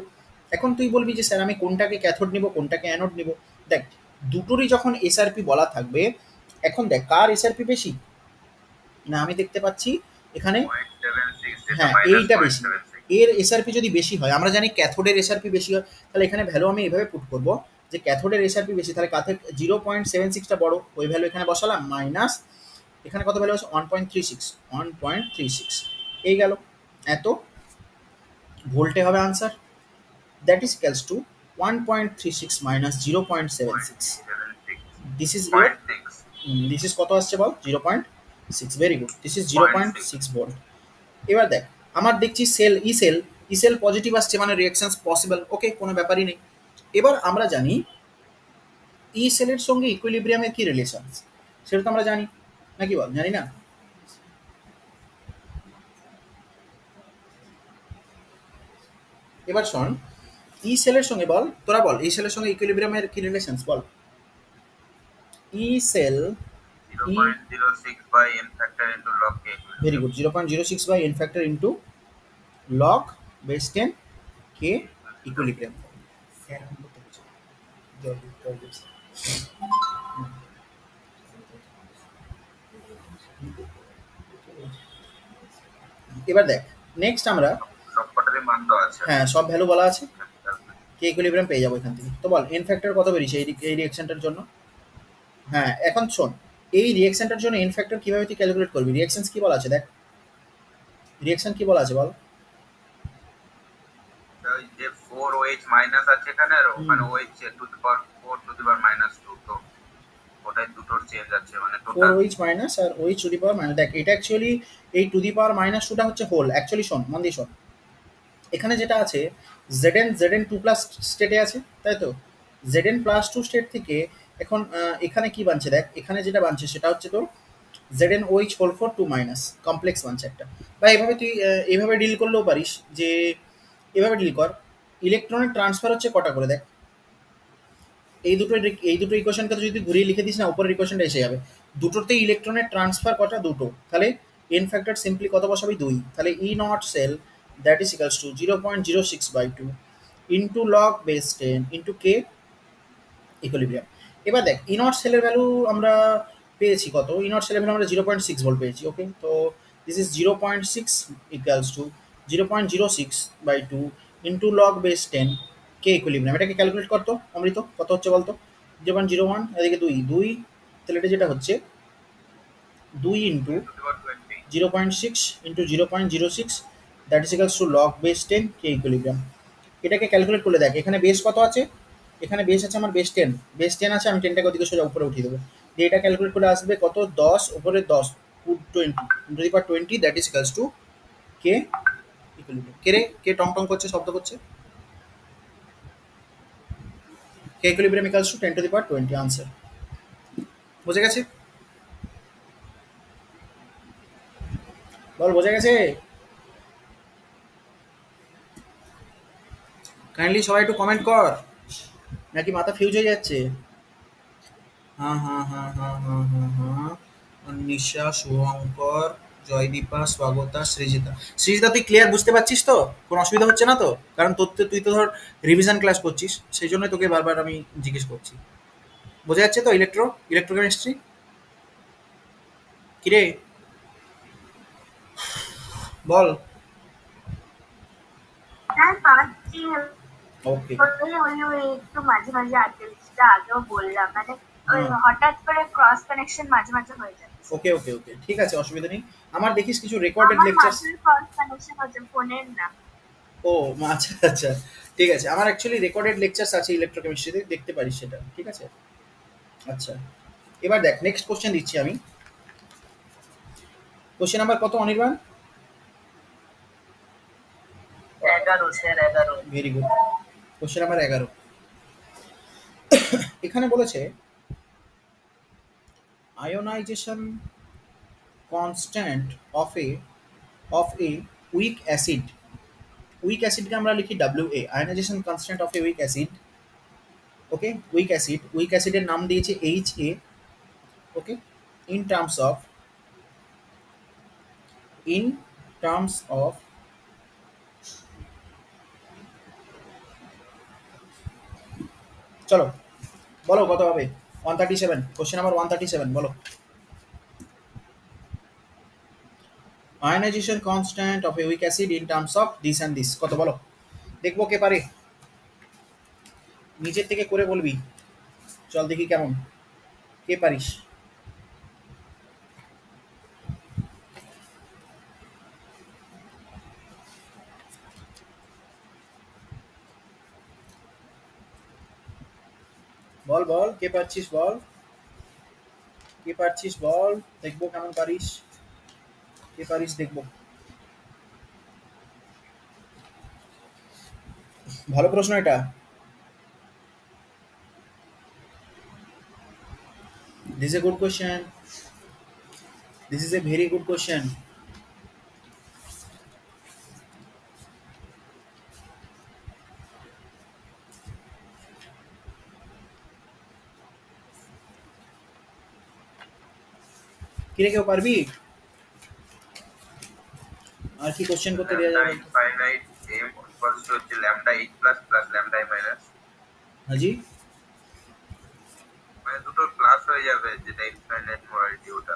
এখন তুই বলবি যে স্যার আমি কোনটাকে ক্যাথোড নিব কোনটাকে অ্যানোড নিব। দেখ দুটোরই যখন এসআরপি বলা থাকবে, এখন দেখ কার এসআরপি বেশি, না আমি দেখতে পাচ্ছি এখানে, হ্যাঁ এইটা বেশি, এর এসআরপি যদি বেশি হয়, আমরা জানি ক্যাথোডের এসআরপি বেশি হয়, তাহলে এখানে ভ্যালু আমি এভাবে পুট করবো যে ক্যাথোডের এসআরপি বেশি, তাহলে কাথে 0.76টা বড়, ওই ভ্যালু এখানে বসালাম, মাইনাস এখানে কত ভ্যালু আছে 1.36 এই গেল, এত ভোল্টে হবে answer, that is equals two 1.36 minus 0.76. This is your this is কত আসছে বল 0.6 very good this is 0.6 volt এবার দেখ আমার দেখছি সেল পজিটিভ আসছে মানে রিঅ্যাকশনস পসিবল ওকে কোনো ব্যাপারই নেই এবার আমরা জানি ই সেলের সঙ্গে ইকুইলিব্রিয়ামের কি রিলেশন সেটা তো আমরা জানি নাকি বল জানি না এবার শোন ই সেলের সঙ্গে বল তোরা বল ই সেলের সঙ্গে ইকুইলিব্রিয়ামের কি রিলেশনস বল E cell 0.06 by n factor into log k. Very good 0.06 by n factor into log base 10 k equilibrium এবার দেখ নেক্সট আমরা সব কটারই মান তো আছে হ্যাঁ সব ভ্যালু বলা আছে কে ইকুইলিব্রিয়াম পেয়ে যাবো এখান থেকে তো বল এন ফ্যাক্টর কত বেরিয়েছে এই রিঅ্যাকশনটার জন্য হ্যাঁ এখন শোন এই রিঅ্যাকশনটার জন্য এন ফ্যাক্টর কিভাবে তুই ক্যালকুলেট করবি রিঅ্যাকশনস কি বলা আছে দেখ রিঅ্যাকশন কি বলা আছে বল যে 4OH মাইনাস আছে এখানে আর ওখানে OH to the power 4 to the power minus 2 তো ওটাই দুটোর চেঞ্জ আছে মানে টোটাল 4OH মাইনাস আর OH to the power minus দেখ এটা অ্যাকচুয়ালি এই টু দি পাওয়ার মাইনাস 2টা হচ্ছে হোল অ্যাকচুয়ালি শোন মন দিয়ে শোন এখানে যেটা আছে Zn 2 প্লাস স্টেটে আছে তাই তো Zn প্লাস 2 স্টেট থেকে এখন এখানে কি বানছে দেখ এখানে যেটা বানছে সেটা হচ্ছে তো Zn OH whole four 2 minus complex বানছে একটা বা এভাবে তুই এইভাবে ডিল করলেও পারিস যে এভাবে ডিল কর ইলেকট্রনের ট্রান্সফার হচ্ছে কটা করে দেখ এই দুটো ইকুয়েশনকে যদি ঘুরিয়ে লিখে দিস না উপরের ইকুয়েশনটা এসে যাবে দুটোতেই ইলেকট্রনের ট্রান্সফার কটা দুটো তাহলে এন ফ্যাক্টর সিম্পলি কত বসাবি 2 তাহলে E not cell that is equals to 0.06/2 into log base 10 into K equilibrium এবার দেখ ই নট সেলের ভ্যালু আমরা পেয়েছি কত ই নট সেলের ভ্যালু আমরা 0.6 ভোল্ট পেয়েছি ওকে তো this is 0.6 equals to 0.06/2 into log base 10 K equilibrium এটাকে ক্যালকুলেট করতো অমৃত কত হচ্ছে বলতো 0.01 এদিকে 2 তাহলে এটা যেটা হচ্ছে 2 into 0.6 into 0.06 that is equals to log base 10 K equilibrium এটাকে ক্যালকুলেট করলে দেখ এখানে বেস কত আছে এখানে বেস আছে আমার বেস 10 আছে আমি 10টাকে ওদিকে সোজা উপরে উঠিয়ে দেবো দিয়ে এটা ক্যালকুলেট করে আসবে কত 10 উপরে 10 20 to the power 20 that is equals to K equilibrium কে টং টং করছে শব্দ করছে K equilibrium equals to 10 to the power 20 answer বুঝে গেছে বল বোঝা গেছে কাইন্ডলি সবাই একটু কমেন্ট কর নাকি মাথা ফিউজ হয়ে যাচ্ছে হ্যাঁ নিশা শুভঙ্কর জয়দীপা স্বাগতা সৃজিতা তুই ক্লিয়ার বুঝতে পারছিস তো কোনো অসুবিধা হচ্ছে না তো কারণ তুই তো ধর রিভিশন ক্লাস করছিস সেই জন্য তোকে বারবার আমি জিজ্ঞেস করছি বোঝা যাচ্ছে তো ইলেকট্রোকেমিস্ট্রি কিরে বল হ্যাঁ পাচ্ছি ওকে ওই একটু মাঝে মাঝে যেটা আগেও বললাম মানে ওই হঠাৎ করে ক্রস কানেকশন মাঝে মাঝে হয়ে যায় ওকে ঠিক আছে অসুবিধা নেই আমার দেখিস কিছু রেকর্ডেড লেকচার ক্রস কানেকশন হচ্ছে ফোনের না ও আচ্ছা ঠিক আছে আমার অ্যাকচুয়ালি রেকর্ডেড লেকচারস আছে ইলেকট্রোকেমিস্ট্রিতে দেখতে পারিস সেটা ঠিক আছে আচ্ছা এবার দেখ নেক্সট কোশ্চেন দিচ্ছি আমি কোশ্চেন নাম্বার কত Anirban 11 sir 11 very good question number 11 এখানে বলেছে ionization constant of a weak অ্যাসিডকে আমরা লিখি WA ionization constant of a weak acid okay weak অ্যাসিডের নাম দিয়েছে HA okay in terms of চলো বলো কত হবে 137 কোশ্চেন নাম্বার 137 বলো ionization constant of a weak acid in terms of this and this কত বলো দেখবো কে পারে নিজের থেকে করে বলবি চল দেখি কেমন কে পারিস বল কে পাচ্ছিস বল কে পারছিস বল, দেখবো কেমন পারিস, কে পারিস দেখবো। ভালো প্রশ্ন এটা। This is a good question. This is a very good question. কিরে কেউ পারবি? আর কি কোশ্চেন করতে দেওয়া lambda যাবে? infinite m equals to হচ্ছে lambda h plus plus lambda i minus, হাজি মানে দুটো প্লাস হয়ে যাবে যেটা ইনফাইনাইট মোডালিটি ওটা।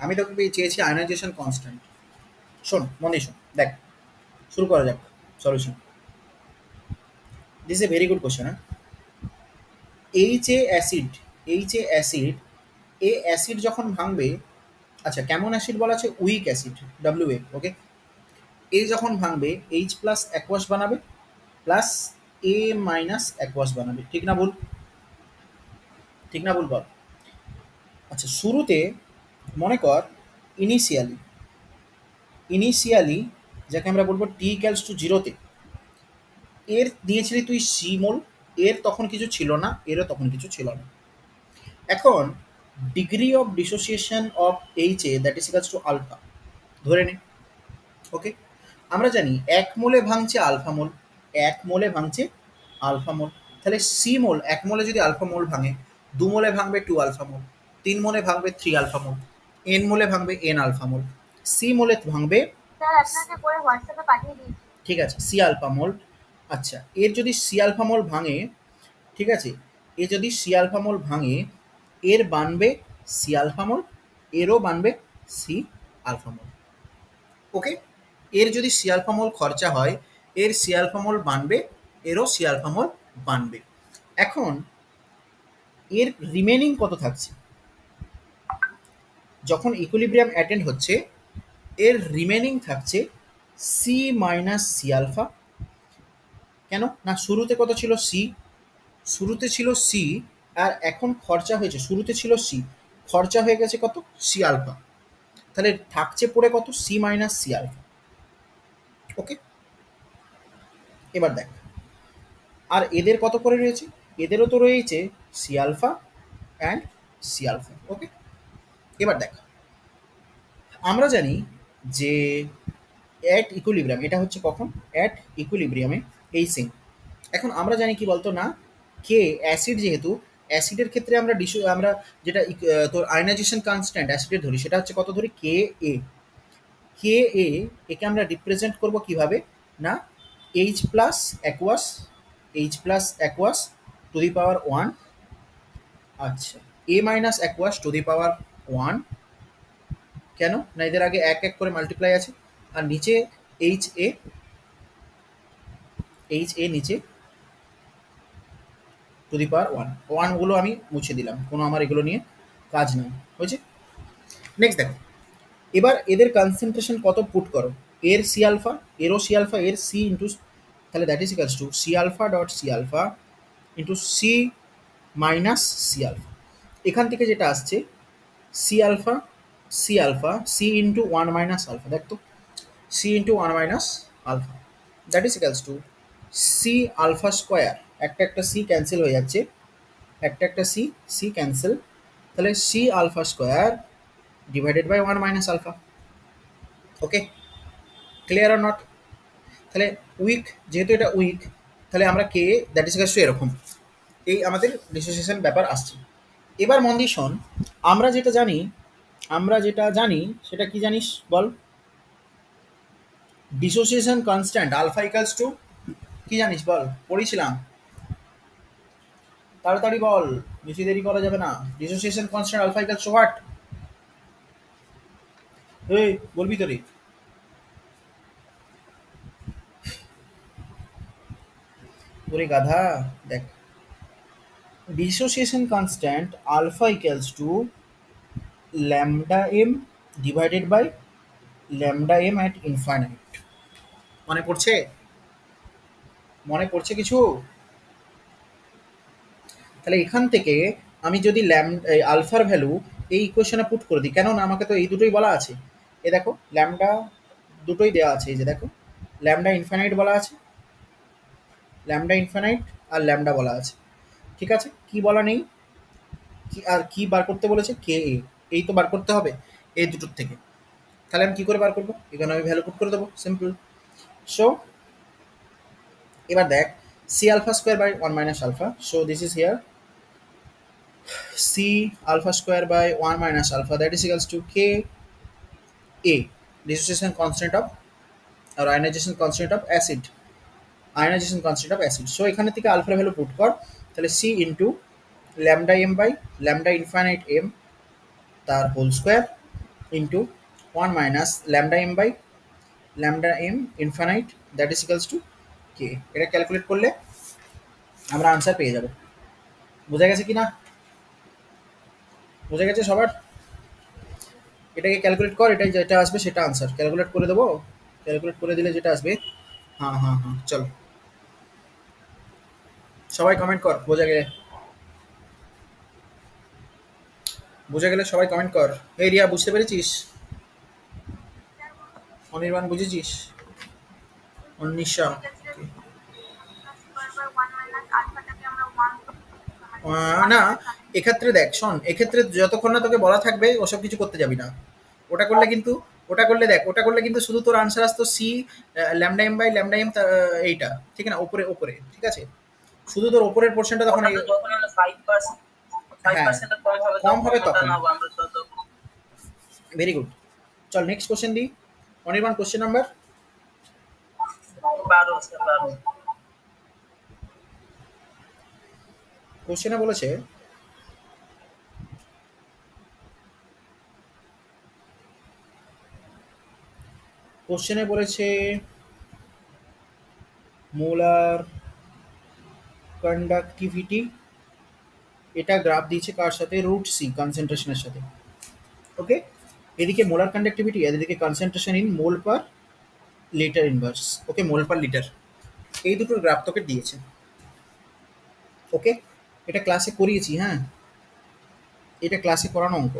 আমি তোকে চেয়েছি আয়নাইজেশন কনস্ট্যান্ট। শোন মনে শোন, দেখ শুরু করা যাক solution. This A very good question. H A acid, H A acid, A acid যখন ভাঙবে, আচ্ছা কেমন অ্যাসিড বলা আছে? উইক অ্যাসিড, ডাব্লিউ এ, ওকে। এ যখন ভাঙবে এইচ প্লাস অ্যাকোয়াস বানাবে প্লাস এ মাইনাস অ্যাকোয়াস বানাবে, ঠিক না ভুল? ঠিক না ভুল বল? আচ্ছা শুরুতে মনে কর ইনিশিয়ালি যাকে আমরা বলবো টি ইকুয়ালস টু 0-তে এর দিয়েছিলি তুই সি মোল, এর তখন কিছু ছিল না, এরও তখন কিছু ছিল না। এখন degree of dissociation of H A that is equals to alpha ধরে নে, ওকে। আমরা জানি 1 মোলে ভাঙছে আলফা মোল, 1 মোলে ভাঙছে আলফা মোল, তাহলে সি মোল 1 মোলে যদি আলফা মোল ভাঙে, 2 মোলে ভাঙবে 2 আলফা মোল, 3 মোলে ভাঙবে 3 আলফা মোল, এন মোলে ভাঙবে এন আলফা মোল, সি মোলে ভাঙবে, স্যার আপনাকে করে হোয়াটসঅ্যাপে পাঠিয়ে দিয়েছি। ঠিক আছে, সি আলফা মোল। আচ্ছা এর যদি সি আলফা মোল ভাঙে, ঠিক আছে, এ যদি সি আলফা মোল ভাঙে, এর বানবে সি আলফা মোল, এরও বানবে সি আলফা মোল, ওকে। এর যদি সি আলফা মোল খরচা হয়, এর সি আলফা মোল বানবে, এরও সি আলফা মোল বানবে। এখন এর রিমেনিং কত থাকছে? যখন ইকুইলিব্রিয়াম অ্যাটেন্ড হচ্ছে এর রিমেনিং থাকছে সি মাইনাস সি আলফা। কেন না? শুরুতে কত ছিল? সি, শুরুতে ছিল সি, আর এখন খরচা হয়েছে, শুরুতে ছিল সি, খরচা হয়ে গেছে কত? সি আলফা, তাহলে থাকছে পড়ে কত? C minus C alpha, okay. এবার দেখ আর এদের কত করে রয়েছে? এদেরও তো রয়েছে C alpha and C alpha, okay. এবার দেখ আমরা জানি যে অ্যাট ইকুইলিব্রিয়াম, এটা হচ্ছে কখন? অ্যাট ইকুইলিব্রিয়ামে এই সিং। এখন আমরা জানি কি বলতো না, কে অ্যাসিড, যেহেতু অ্যাসিডের ক্ষেত্রে আমরা যেটা তোর আয়নাইজেশন কনস্ট্যান্ট অ্যাসিডের ধরি সেটা হচ্ছে কত ধরি? কে এ। কে এ একে আমরা রিপ্রেজেন্ট করব কিভাবে না, H plus aqueous, H plus aqueous to the power 1, আচ্ছা A minus aqueous to the power 1। কেন না? এদের আগে এক এক করে মাল্টিপ্লাই আছে, আর নিচে এইচ এ নিচে টু দি পাওয়ার 1, 1 গুলো আমি মুছে দিলাম, কোনো আমার এগুলো নিয়ে কাজ নেই, হয়েছে। নেক্সট দেখো এবার এদের কনসেন্ট্রেশন কত পুট করো, এর সি আলফা, এরও সি আলফা, এর সি ইন্টু, তাহলে that is equals to C alpha dot C alpha into C minus C alpha. এখান থেকে যেটা আসছে C alpha C into 1 minus alpha, দেখতো C into 1 minus alpha that is equals to C alpha square, একটা C cancel হয়ে যাচ্ছে, একটা C cancel, তাহলে C alpha square divided by 1 minus alpha, okay. Clear are not? তাহলে week, যেহেতু এটা week, তাহলে আমরা কে দ্যাট ইজ ইকালস টু এরকম, এই আমাদের ডিসোসিয়েশন ব্যাপার আসছে। এবার মন দিয়ে শোন, আমরা যেটা জানি সেটা কি জানিস বল? Dissociation constant alpha equals to কি জানিস বল? পড়েছিলাম, তাড়াতাড়ি বল, বেশি দেরি করা যাবে না। Dissociation constant alpha equals to what? এই বলবি তো রে। ওরে গাধা, দেখ dissociation constant alpha equals to lambda M divided by lambda M at infinite. মনে পড়ছে কিছু? তাহলে এখান থেকে আমি যদি আলফার ভ্যালু এই ইকুয়েশনে পুট করে দিই, কেন না আমাকে তো এই দুটোই বলা আছে। এ দেখো ল্যামডা দুটোই দেওয়া আছে, এই যে দেখো ল্যামডা ইনফাইনাইট বলা আছে, ল্যামডা ইনফাইনাইট আর ল্যামডা বলা আছে, ঠিক আছে। কি বলা নেই, কি আর কি বার করতে বলেছে, কে এ, এই তো বার করতে হবে এই দুটোর থেকে। তাহলে আমি কি করে বার করবো, এখানে আমি ভ্যালু পুট করে দেবো, সিম্পল। সো এবার দেখ C alpha square by 1 minus alpha, so this is here C alpha square by 1 minus alpha, that is equals to K A, dissociation constant of or ionization constant of acid, ionization constant of acid. So এখানে থেকে আলফার value put কর, তাহলে C into lambda M by lambda infinite M তার whole square into 1 minus lambda M by lambda M infinite, that is equals to K. এটা calculate করলে আমরা answer পেয়ে যাব। বোঝা গেছে কি না, বোঝা গেছে সবার? এটাকে ক্যালকুলেট কর, এটাই যেটা আসবে সেটা আনসার। ক্যালকুলেট করে দেবো, ক্যালকুলেট করে দিলে যেটা আসবে। হ্যাঁ হ্যাঁ হ্যাঁ, চল সবাই কমেন্ট কর, বোঝা গেলে, বোঝা গেলে সবাই কমেন্ট কর। এই রিয়া বুঝতে পেরেছিস? অনির্বাণ বুঝেছিস? অনিশা না, এক্ষেত্রে দেখ শোন, এক্ষেত্রে যতক্ষণ না তোকে বলা থাকবে ওসব কিছু করতে যাবি না। ওটা করলে কিন্তু, ওটা করলে দেখ, ওটা করলে কিন্তু শুধু তোর আনসার আসতো C lambda M by lambda M, এইটা ঠিক না, উপরে উপরে, ঠিক আছে। শুধু তোর উপরের পোর্শনটা তখন যখন আমরা 5% 5% কম হবে তখন। আমরা তত ভেরি গুড। চল নেক্সট কোশ্চেন দি। অনির্বাণ কোশ্চেন নাম্বার 12 কোশ্চেনে বলেছে মোলার কন্ডাক্টিভিটি, এটা গ্রাফ দিয়েছে কার সাথে, রুট সি কনসেন্ট্রেশনের সাথে। ওকে, এদিকে মোলার কন্ডাক্টিভিটি আর এদিকে concentration in mole per litre inverse. Okay, mole per litre, এই দুটোর গ্রাফ তোকে দিয়েছে। ওকে, এটা ক্লাসে করিয়েছি, হ্যাঁ এটা ক্লাসে করানো অঙ্ক।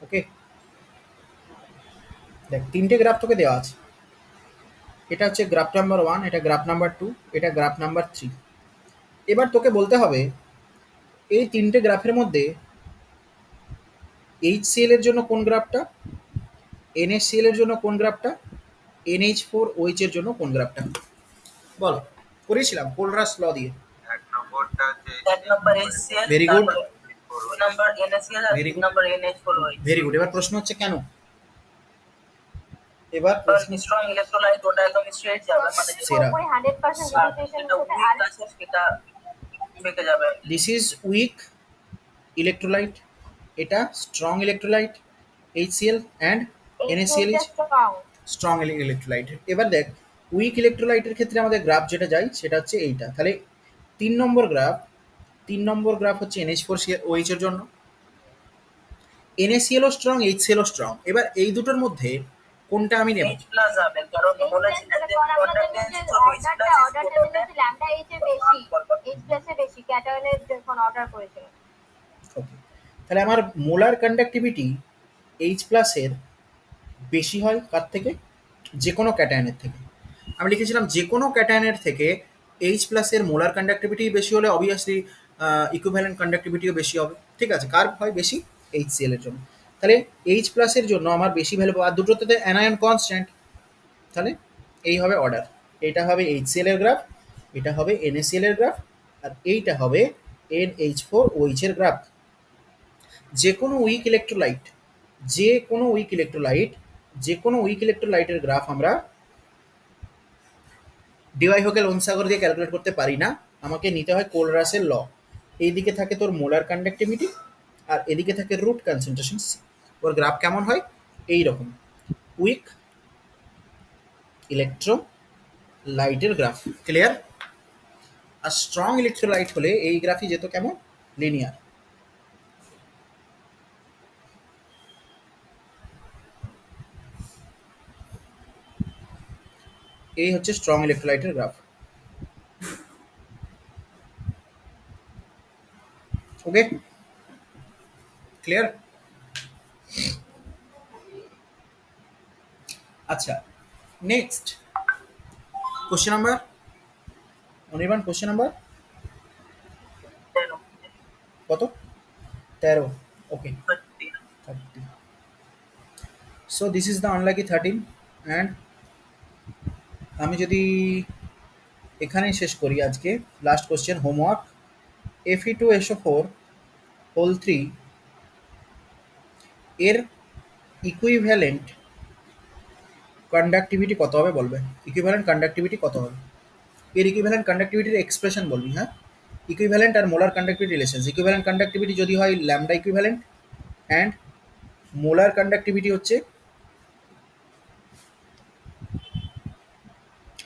ওকে দেখ তিনটে গ্রাফ তোকে দেওয়া আছে, এটা হচ্ছে গ্রাফ নাম্বার 1, এটা গ্রাফ নাম্বার 2, এটা গ্রাফ নাম্বার 3। এবার তোকে বলতে হবে এই তিনটে গ্রাফের মধ্যে HCl এর জন্য কোন গ্রাফটা, NaCl এর জন্য কোন গ্রাফটা, NH4OH এর জন্য কোন গ্রাফটা, বল। করেছিলাম কোলরাস ল দিয়ে। এক নম্বরটা হচ্ছে এক নাম্বার HCl, ভেরি গুড, দুই নাম্বার NaCl আর তিন নাম্বার NH4OH। Very good. এবার প্রশ্ন হচ্ছে কেন, এবার প্রশ্ন স্ট্রং ইলেকট্রোলাইট ওটা একদম স্ট্রেট যাবে, মানে সেরা। পুরোপুরি 100% ডিসোসিয়েশন যেটা সাথে উইক আছে সেটা বেঁকে যাবে। দিস ইজ উইক ইলেকট্রোলাইট, এটা strong electrolyte, HCl and NaCl is strong electrolyte. এবার দেখ উইক ইলেকট্রোলাইটের ক্ষেত্রে আমাদের গ্রাফ যেটা যায় সেটা হচ্ছে এইটা। তাহলে 3 নম্বর গ্রাফ হচ্ছে NH4OH এর জন্য, NaCl ও স্ট্রং, HCl ও স্ট্রং। এবার এই দুটোর মধ্যে কোনটা আমি নেব, H প্লাস যাবে, কারণ বলেছিল যে কন্ডাক্টেন্স তো H প্লাস অর্ডারটা মিলেছে ল্যামডা এইচ এর বেশি, এইচ প্লাস এর বেশি ক্যাটায়নের যখন অর্ডার করেছিল। ওকে, তাহলে আমার মোলার কন্ডাক্টিভিটি H প্লাসের বেশি হয় কার থেকে, যে কোনো ক্যাটায়নের থেকে। আমি লিখেছিলাম যে কোনো ক্যাটায়নের থেকে H প্লাসের মোলার কন্ডাক্টিভিটি বেশি হলে অবভিয়াসলি ইকুইভ্যালেন্ট কন্ডাক্টিভিটিও বেশি হবে, ঠিক আছে। কার হয় বেশি, HCl এর জন্য। তাহলে H প্লাসের জন্য আমার বেশি ভ্যালু, আর দুটোতে অ্যানায়ন কনস্ট্যান্ট, তাহলে এই হবে অর্ডার। এটা হবে HCl এর গ্রাফ, এটা হবে NaCl এর গ্রাফ, আর এইটা হবে NH4OH এর গ্রাফ। যে কোনো উইক ইলেকট্রোলাইটের গ্রাফ আমরা ডিওয়াই হোকেল ওনসাগর দিয়ে ক্যালকুলেট করতে পারি না, আমাকে নিতে হয় কোলরাসের ল। এইদিকে থাকে তোর মোলার কন্ডাক্টিভিটি আর এদিকে থাকে রুট কনসেন্ট্রেশন সি। ওর গ্রাফ কেমন হয়, এই রকম উইক ইলেকট্রোলাইটের গ্রাফ, ক্লিয়ার। আর স্ট্রং ইলেকট্রোলাইট হলে এই গ্রাফই যেত কেমন, লিনিয়ার। এই হচ্ছে স্ট্রং ইলেকট্রোলাইটের গ্রাফ। ওকে, ক্লিয়ার? আচ্ছা, next question number Anirban, question number কত? 13। ওকে, 30. So this is the unlucky 13 and আমি যদি এখানেই শেষ করি আজকে last question homework. Fe2SO4 whole 3 এর ইকুইভ্যালেন্ট কন্ডাক্টিভিটি কত হবে বলবে। ইকুইভ্যালেন্ট কন্ডাক্টিভিটি কত হবে, এর ইকুইভ্যালেন্ট কন্ডাক্টিভিটির এক্সপ্রেশন বলবি। হ্যাঁ, ইকুইভ্যালেন্ট আর molar conductivity relations. Equivalent conductivity যদি হয় lambda equivalent and molar conductivity হচ্ছে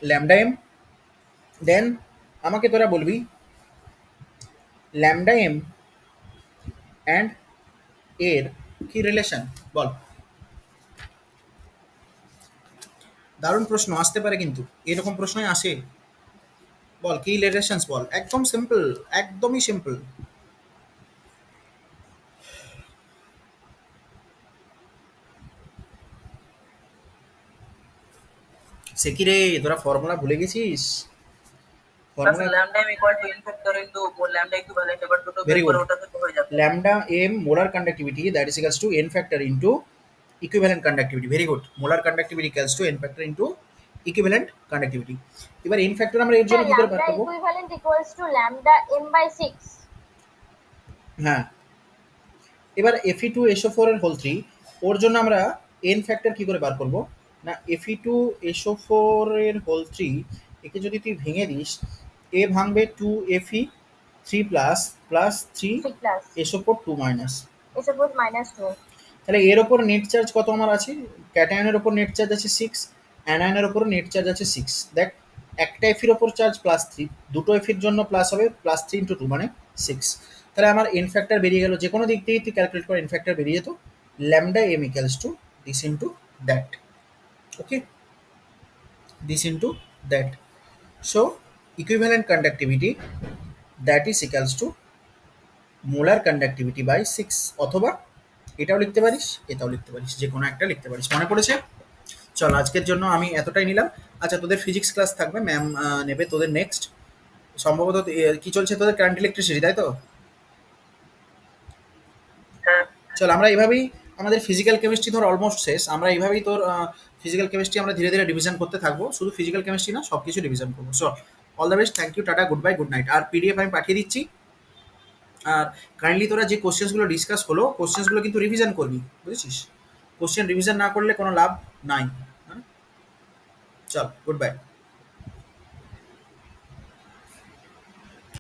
ল্যামডা এম, দেন আমাকে তোরা বলবি ল্যামডা এম অ্যান্ড এর কি রিলেশন বল। দারুণ প্রশ্ন আসতে পারে, কিন্তু এরকম প্রশ্নই আসে। বল কি রিলেশনস বল, একদম সিম্পল, একদমই সিম্পল। সে কি রে, তোরা ফর্মুলা ভুলে গেছিস? Formula lambda m equal to n factor into lambda equivalent, এবার দুটো Very বের করে good. ওটা থেকে হয়ে যাবে। lambda m molar conductivity that is equals to n factor into equivalent conductivity. Very good. Molar conductivity equals to n factor into equivalent conductivity. এবার n factor আমরা এর জন্য কি করে বার lambda করব? equivalent equals to lambda m by 6. হ্যাঁ, এবার Fe2SO4 এর হোল 3 ওর জন্য আমরা n ফ্যাক্টর কি করে বার করব না, Fe2SO4 এর হোল 3 একে যদি তুই ভেঙে দিস, a ভাঙবে 2Fe 3 plus plus 3 plus 3SO4 2 minus. SO4 minus 2. তাহলে এর ওপর নেট চার্জ কত আমার আছে? ক্যাটায়নের ওপর নেট চার্জ আছে 6, অ্যানায়নের ওপর নেট চার্জ আছে 6। দেখ, একটা এফির ওপর চার্জ +3, দুটো এফির জন্য প্লাস হবে +3 × 2 মানে 6। তাহলে আমার এন ফ্যাক্টর বেরিয়ে গেল, যে কোনো দিক থেকে তুই ক্যালকুলেট করে এন ফ্যাক্টর বেরিয়ে যেত lambda M equals to this into that. Okay, this into that. So equivalent conductivity that is equals to molar conductivity by 6, অথবা এটাও লিখতে পারিস, এটাও লিখতে পারিস, যে কোনো একটা লিখতে পারিস। মনে পড়েছে? চল, আজকের জন্য আমি এতটাই নিলাম। আচ্ছা, তোদের ফিজিক্স ক্লাস থাকবে, ম্যাম নেবে তোদের নেক্সট সম্ভবত। কি চলছে তোদের? কারেন্ট ইলেকট্রিসিটি, তাই তো? চল, আমরা এইভাবেই আমাদের ফিজিক্যাল কেমিস্ট্রি ধর অলমোস্ট শেষ। আমরা এইভাবেই তোর ফিজিক্যাল কেমিস্ট্রি আমরা ধীরে ধীরে রিভিশন করতে থাকবো। শুধু ফিজিক্যাল কেমিস্ট্রি না, সব কিছু রিভিশন করবো। So all the best, thank you, tata, good bye, good night. আর পিডিএফ আমি পাঠিয়ে দিচ্ছি। আর কাইন্ডলি তোরা যে কোশ্চেন্সগুলো ডিসকাস হলো, কোশ্চেন্সগুলো কিন্তু রিভিশন করবি, বুঝেছিস? কোশ্চেন রিভিশন না করলে কোনো লাভ নাই। হ্যাঁ, চল, গুড বাই।